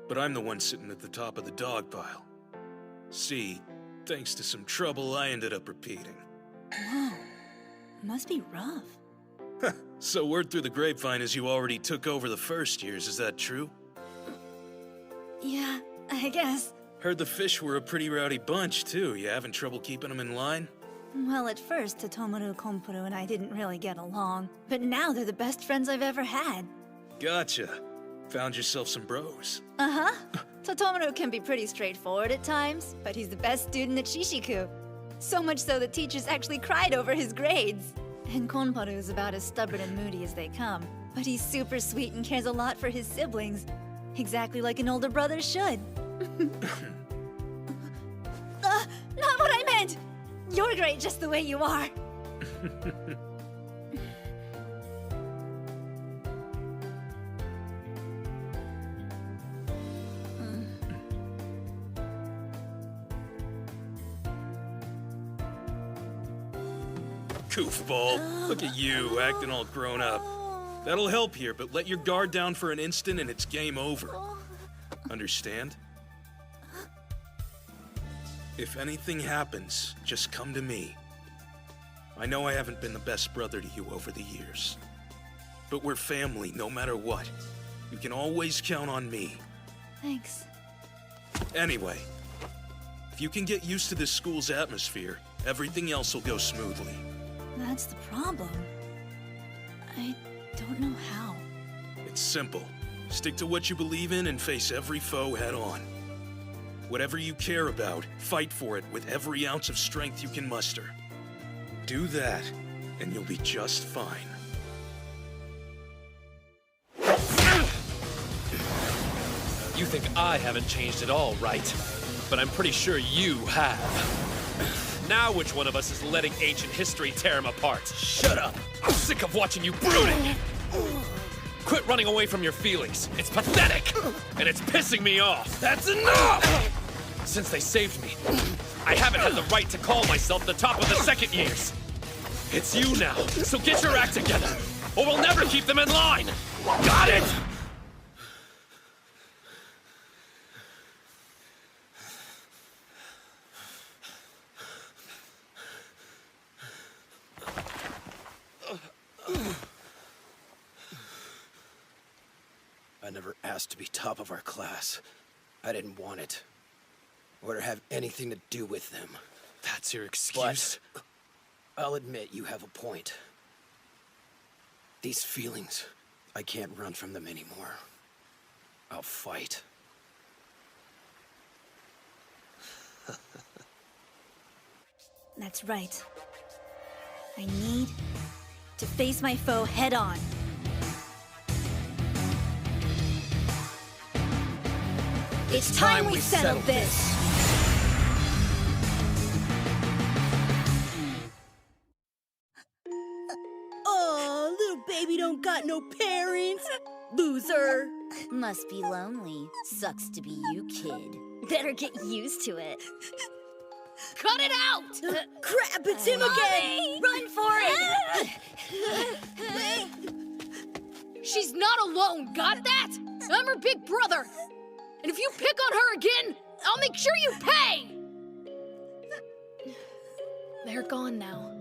But I'm the one sitting at the top of the dog pile. See, thanks to some trouble, I ended up repeating. Whoa. Must be rough. So word through the grapevine is you already took over the first years, is that true? Yeah, I guess. Heard the fish were a pretty rowdy bunch, too. You having trouble keeping them in line? Well, at first, Totomaru, Kompuru, and I didn't really get along. But now they're the best friends I've ever had. Gotcha. Found yourself some bros. Uh-huh. Totomaru can be pretty straightforward at times, but he's the best student at Shishiku. So much so that teachers actually cried over his grades. And Konparu is about as stubborn and moody as they come. But he's super sweet and cares a lot for his siblings. Exactly like an older brother should. Not what I meant! You're great just the way you are. Goofball. Look at you, acting all grown up. That'll help here, but let your guard down for an instant and it's game over. Understand? If anything happens, just come to me. I know I haven't been the best brother to you over the years. But we're family, no matter what. You can always count on me. Thanks. Anyway, if you can get used to this school's atmosphere, everything else will go smoothly. That's the problem. I don't know how. It's simple. Stick to what you believe in and face every foe head on. Whatever you care about, fight for it with every ounce of strength you can muster. Do that, and you'll be just fine. You think I haven't changed at all, right? But I'm pretty sure you have. Now which one of us is letting ancient history tear him apart? Shut up! I'm sick of watching you brooding! Quit running away from your feelings. It's pathetic! And it's pissing me off! That's enough! Since they saved me, I haven't had the right to call myself the top of the second years. It's you now, so get your act together, or we'll never keep them in line! Got it?! I never asked to be top of our class. I didn't want it. Or to have anything to do with them. That's your excuse? But I'll admit you have a point. These feelings, I can't run from them anymore. I'll fight. That's right. I need to face my foe head on. It's time we settle this! Oh, little baby don't got no parents. Loser. Must be lonely. Sucks to be you, kid. Better get used to it. Cut it out! Crap, it's him again! Run for it! She's not alone, got that? I'm her big brother! And if you pick on her again, I'll make sure you pay! They're gone now.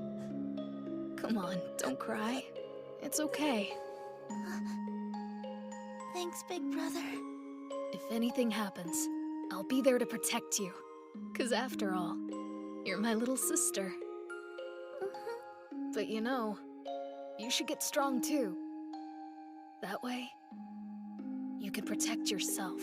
Come on, don't cry. It's okay. Thanks, big brother. If anything happens, I'll be there to protect you. 'Cause after all, you're my little sister. But you know, you should get strong too. That way, you can protect yourself.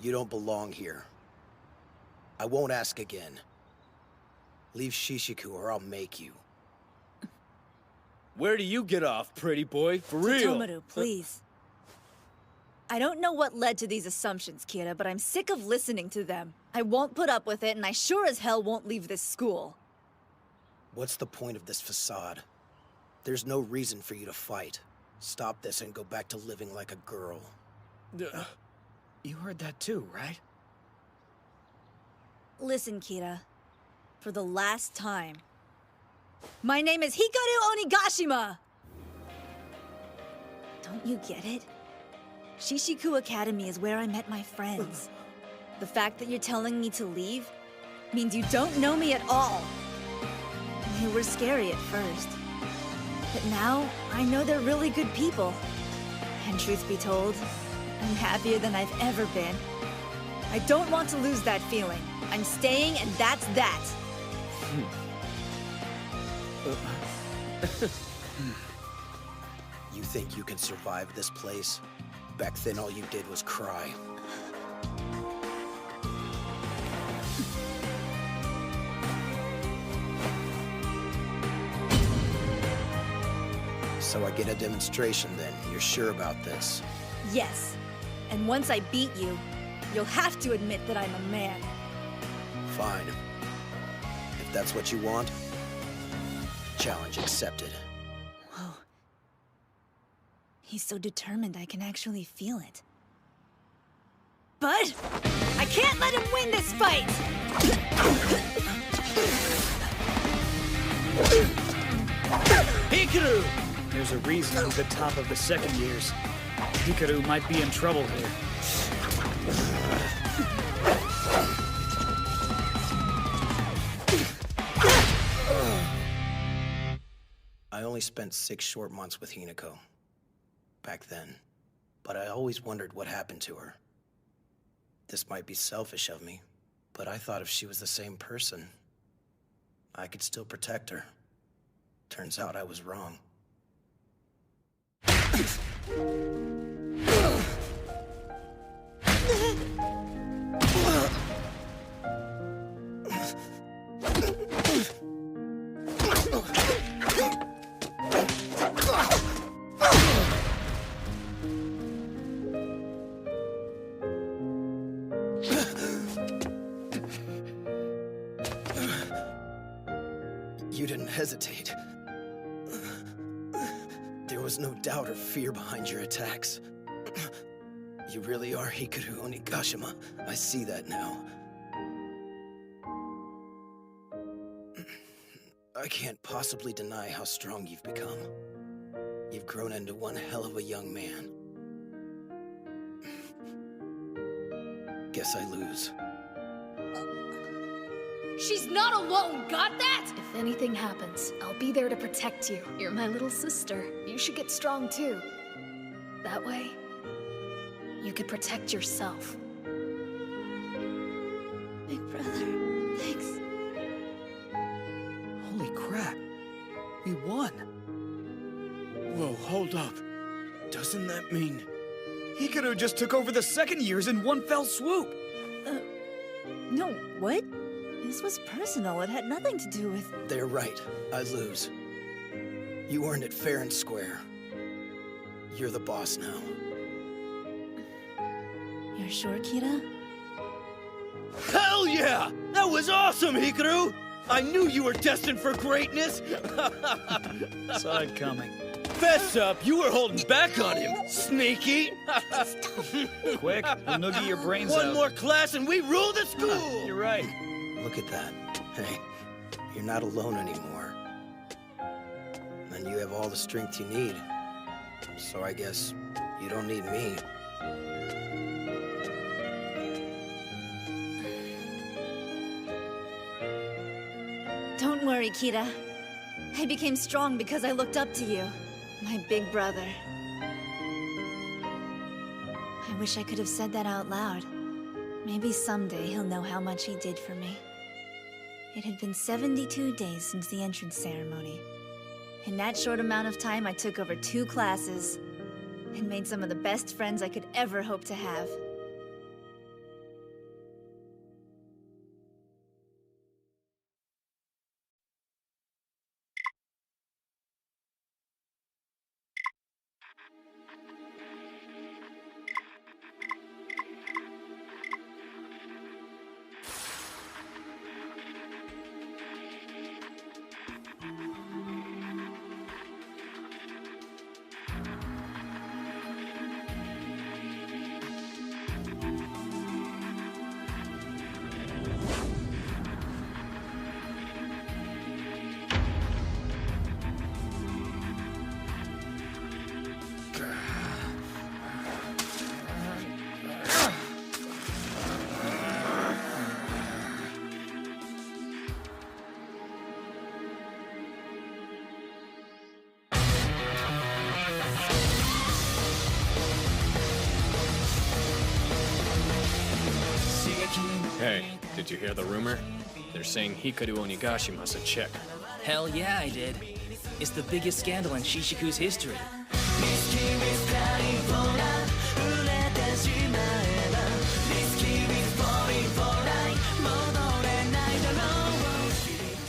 You don't belong here. I won't ask again. Leave Shishiku or I'll make you. Where do you get off, pretty boy? For real? Totomaru, please. I don't know what led to these assumptions, Kira, but I'm sick of listening to them. I won't put up with it, and I sure as hell won't leave this school. What's the point of this facade? There's no reason for you to fight. Stop this and go back to living like a girl. You heard that too, right? Listen, Kira. For the last time. My name is Hikaru Onigashima! Don't you get it? Shishiku Academy is where I met my friends. The fact that you're telling me to leave means you don't know me at all. They were scary at first. But now, I know they're really good people. And truth be told, I'm happier than I've ever been. I don't want to lose that feeling. I'm staying, and that's that. You think you can survive this place? Back then all you did was cry. So I get a demonstration then. You're sure about this? Yes. And once I beat you, you'll have to admit that I'm a man. Fine. If that's what you want, challenge accepted. Whoa. He's so determined I can actually feel it. But I can't let him win this fight! Hikaru! There's a reason he's the top of the second years. Hikaru might be in trouble here. I only spent 6 short months with Hinako. Back then. But I always wondered what happened to her. This might be selfish of me, but I thought if she was the same person, I could still protect her. Turns out I was wrong. You didn't hesitate. There was no doubt or fear behind your attacks. You really are Hikaru Onigashima. I see that now. I can't possibly deny how strong you've become. You've grown into one hell of a young man. Guess I lose. She's not alone, got that? If anything happens, I'll be there to protect you. You're my little sister. You should get strong too. That way, you could protect yourself. Big brother, thanks. Holy crap. We won. Whoa, hold up. Doesn't that mean... Hikaru just took over the second years in one fell swoop. No, what? This was personal. It had nothing to do with... They're right. I lose. You earned it fair and square. You're the boss now. You're sure, Kira? Hell yeah! That was awesome, Hikaru! I knew you were destined for greatness! Saw it coming. Fess up, you were holding back on him, sneaky! Quick, we'll noogie your brains out. One more class and we rule the school! You're right. Look at that. Hey, you're not alone anymore. And you have all the strength you need. So I guess you don't need me. Don't worry, Kira. I became strong because I looked up to you. My big brother. I wish I could have said that out loud. Maybe someday he'll know how much he did for me. It had been 72 days since the entrance ceremony. In that short amount of time, I took over 2 classes and made some of the best friends I could ever hope to have. Hey, did you hear the rumor? They're saying Hikaru Onigashimasa a chick. Hell yeah, I did. It's the biggest scandal in Shishiku's history.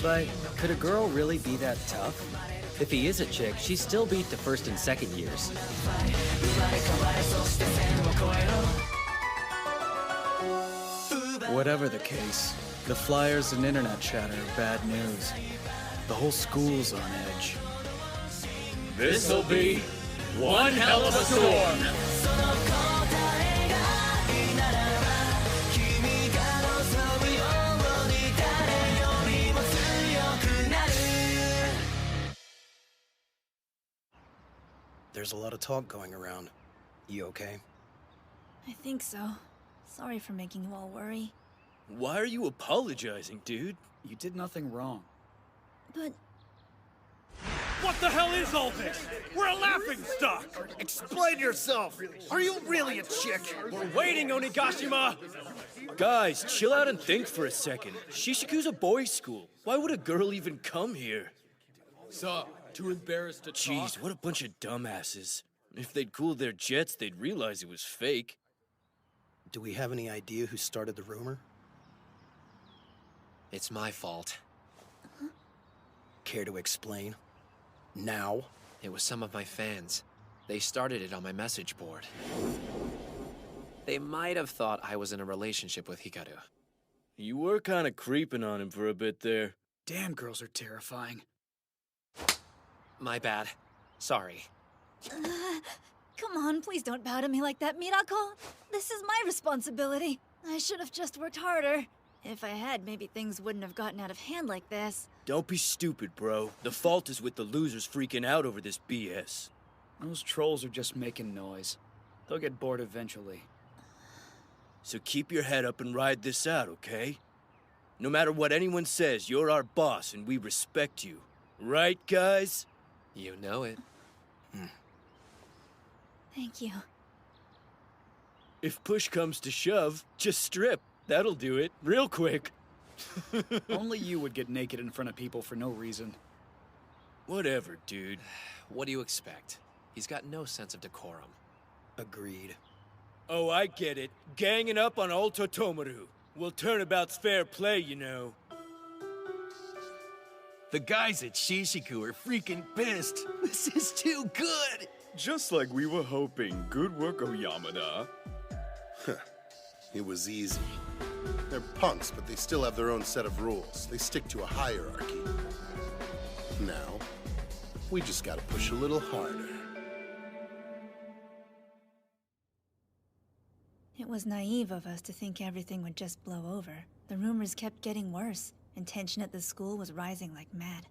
But could a girl really be that tough? If he is a chick, she still beat the first and second years. Whatever the case, the flyers and internet chatter are bad news. The whole school's on edge. This'll be one hell of a storm! There's a lot of talk going around. You okay? I think so. Sorry for making you all worry. Why are you apologizing, dude? You did nothing wrong. But... What the hell is all this? We're a laughing stock! Explain yourself! Are you really a chick? We're waiting, Onigashima! Guys, chill out and think for a second. Shishiku's a boys' school. Why would a girl even come here? So, too embarrassed to talk? Jeez, what a bunch of dumbasses. If they'd cooled their jets, they'd realize it was fake. Do we have any idea who started the rumor? It's my fault. Care to explain? Now? It was some of my fans. They started it on my message board. They might have thought I was in a relationship with Hikaru. You were kind of creeping on him for a bit there. Damn, girls are terrifying. My bad. Sorry. Come on, please don't bow to me like that, Mirako. This is my responsibility. I should have just worked harder. If I had, maybe things wouldn't have gotten out of hand like this. Don't be stupid, bro. The fault is with the losers freaking out over this BS. Those trolls are just making noise. They'll get bored eventually. So keep your head up and ride this out, okay? No matter what anyone says, you're our boss and we respect you. Right, guys? You know it. Thank you. If push comes to shove, just strip. That'll do it, real quick. Only you would get naked in front of people for no reason. Whatever, dude. What do you expect? He's got no sense of decorum. Agreed. Oh, I get it. Ganging up on old Totomaru. Well, turnabout's fair play, you know. The guys at Shishiku are freaking pissed. This is too good. Just like we were hoping. Good work, Oyamada. It was easy. They're punks, but they still have their own set of rules. They stick to a hierarchy. Now, we just gotta push a little harder. It was naive of us to think everything would just blow over. The rumors kept getting worse, and tension at the school was rising like mad.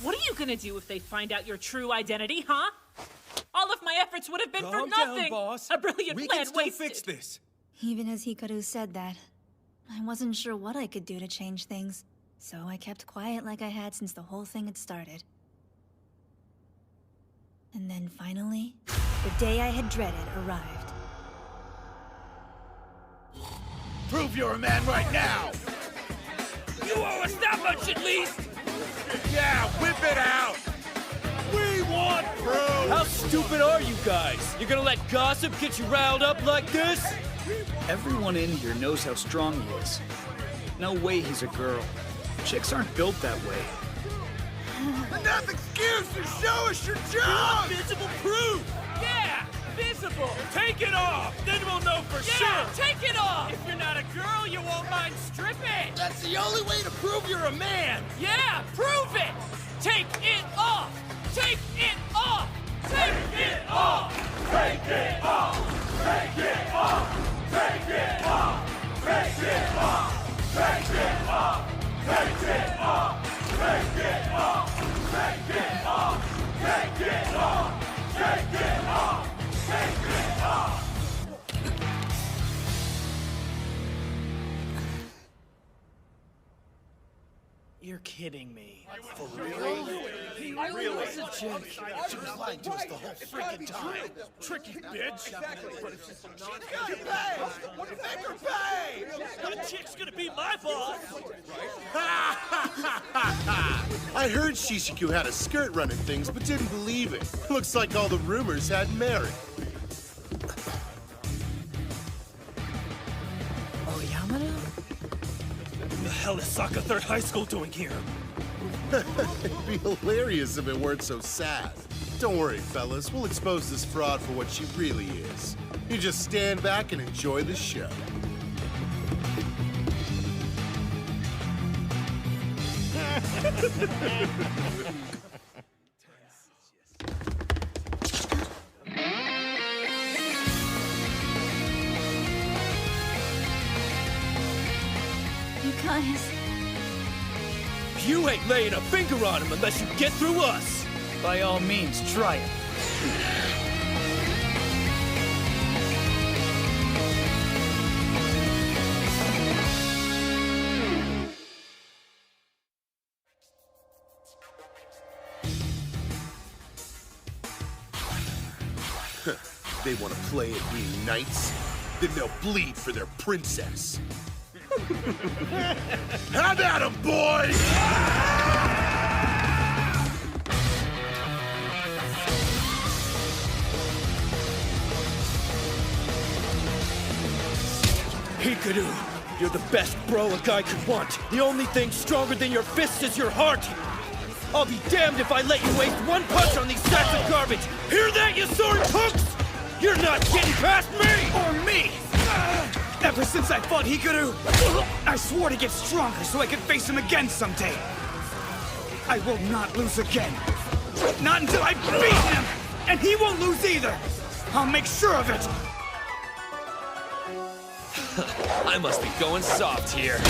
What are you gonna do if they find out your true identity, huh? All of my efforts would have been for Calm nothing! down, boss. A brilliant We plan can still wasted! fix this. Even as Hikaru said that, I wasn't sure what I could do to change things, so I kept quiet like I had since the whole thing had started. And then finally, the day I had dreaded arrived. Prove you're a man right now. You owe us that much at least! Yeah, whip it out. We want proof. How stupid are you guys? You're gonna let gossip get you riled up like this? Everyone in here knows how strong he is. No way he's a girl. Chicks aren't built that way. Enough excuses! Show us your job! Visible proof! Yeah! Visible! Take it off! Then we'll know for sure! Take it off! If you're not a girl, you won't mind stripping! That's the only way to prove you're a man! Yeah! Prove it! Take it off! Take it off! Take it off! Take it off! Take it off! Take it off! Take it off! Take it off! Take it off! Take it off! Take it off! Take it off! Take it off! Take it off! You're kidding me. For real? He really was a chick. She was lying to us the whole freaking time. Tricky bitch! Exactly. She's gonna pay! Make her pay! That chick's gonna be my boss! I heard Shishiku had a skirt running things, but didn't believe it. Looks like all the rumors had merit. What the hell is Saka Third High School doing here? It'd be hilarious if it weren't so sad. Don't worry, fellas. We'll expose this fraud for what she really is. You just stand back and enjoy the show. You guys... You ain't laying a finger on him unless you get through us! By all means, try it. They want to play at being knights? Then they'll bleed for their princess. Have at 'em, boys! Hikaru, you're the best bro a guy could want. The only thing stronger than your fists is your heart. I'll be damned if I let you waste one punch on these sacks of garbage. Hear that, you sword punks? You're not getting past me! Or me! Ever since I fought Hikaru, I swore to get stronger so I could face him again someday. I will not lose again. Not until I've beaten him! And he won't lose either! I'll make sure of it! I must be going soft here.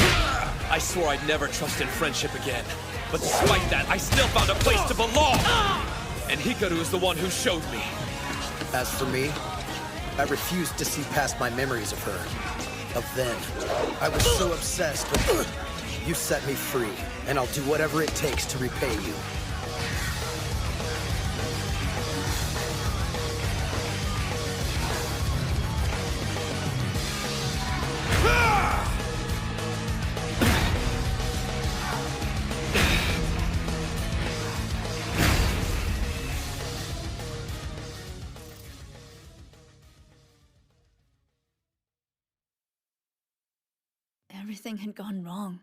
I swore I'd never trust in friendship again. But despite that, I still found a place to belong! And Hikaru is the one who showed me. As for me, I refused to see past my memories of her. of then. I was so obsessed with you set me free, and I'll do whatever it takes to repay you. Everything had gone wrong.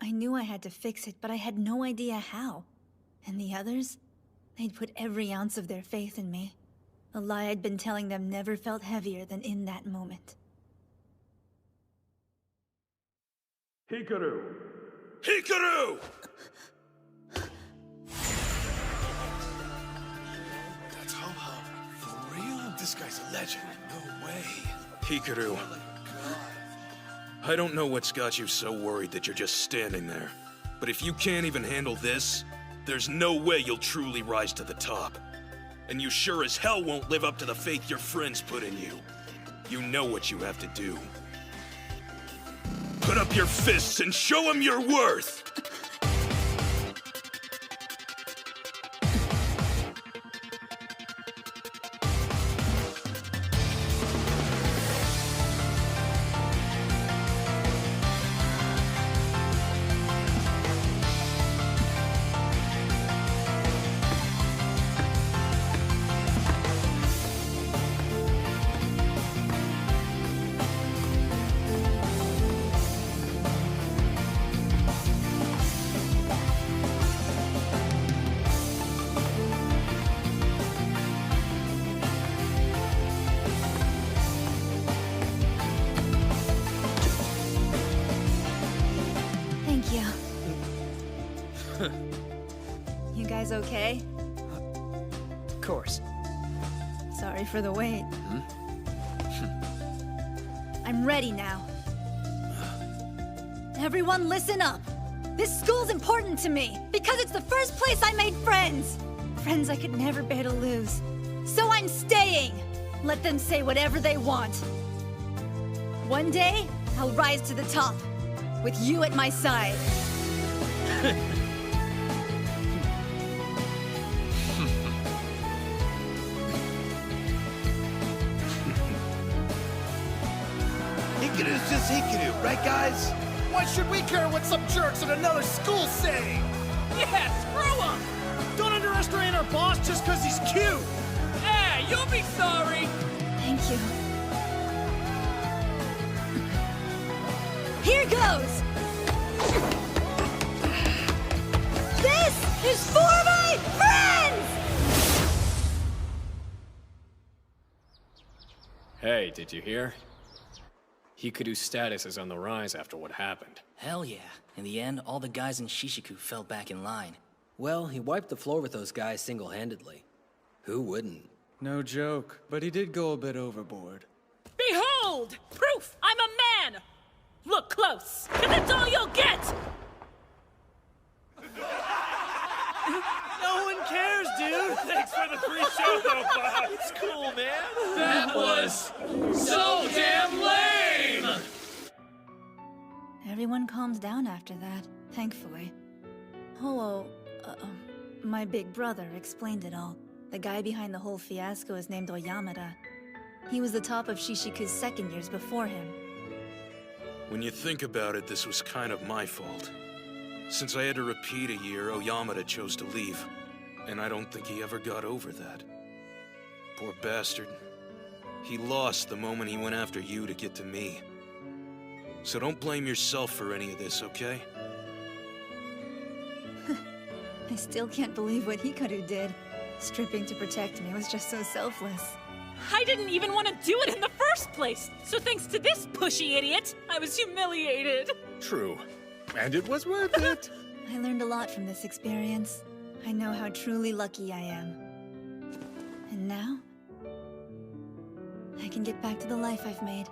I knew I had to fix it, but I had no idea how. And the others? They'd put every ounce of their faith in me. The lie I'd been telling them never felt heavier than in that moment. Hikaru! Hikaru! That's Ho-Ho. For real? This guy's a legend. No way. Hikaru. I don't know what's got you so worried that you're just standing there. But if you can't even handle this, there's no way you'll truly rise to the top. And you sure as hell won't live up to the faith your friends put in you. You know what you have to do. Put up your fists and show them your worth! You guys okay? Of course. Sorry for the wait. I'm ready now. Everyone listen up! This school's important to me, because it's the first place I made friends! Friends I could never bear to lose. So I'm staying! Let them say whatever they want. One day, I'll rise to the top, with you at my side. Hikaru's just Hikaru, right guys? Why should we care what some jerks at another school say? Yeah, screw him! Don't underestimate our boss just because he's cute! Hey, you'll be sorry! Thank you. Here goes! This is for my friends! Hey, did you hear? Hikaru's status is on the rise after what happened. Hell yeah. In the end, all the guys in Shishiku fell back in line. Well, he wiped the floor with those guys single-handedly. Who wouldn't? No joke, but he did go a bit overboard. Behold! Proof I'm a man! Look close, and that's all you'll get! No one cares, dude! Thanks for the free show, though, Bob! It's cool, man! That was so damn lame! Everyone calmed down after that, thankfully. Ho-Oh, my big brother, explained it all. The guy behind the whole fiasco is named Oyamada. He was the top of Shishiku's second years before him. When you think about it, this was kind of my fault. Since I had to repeat a year, Oyamada chose to leave. And I don't think he ever got over that. Poor bastard. He lost the moment he went after you to get to me. So don't blame yourself for any of this, okay? I still can't believe what Hikaru did. Stripping to protect me was just so selfless. I didn't even want to do it in the first place, so thanks to this pushy idiot, I was humiliated. True. And it was worth it. I learned a lot from this experience. I know how truly lucky I am. And now, I can get back to the life I've made.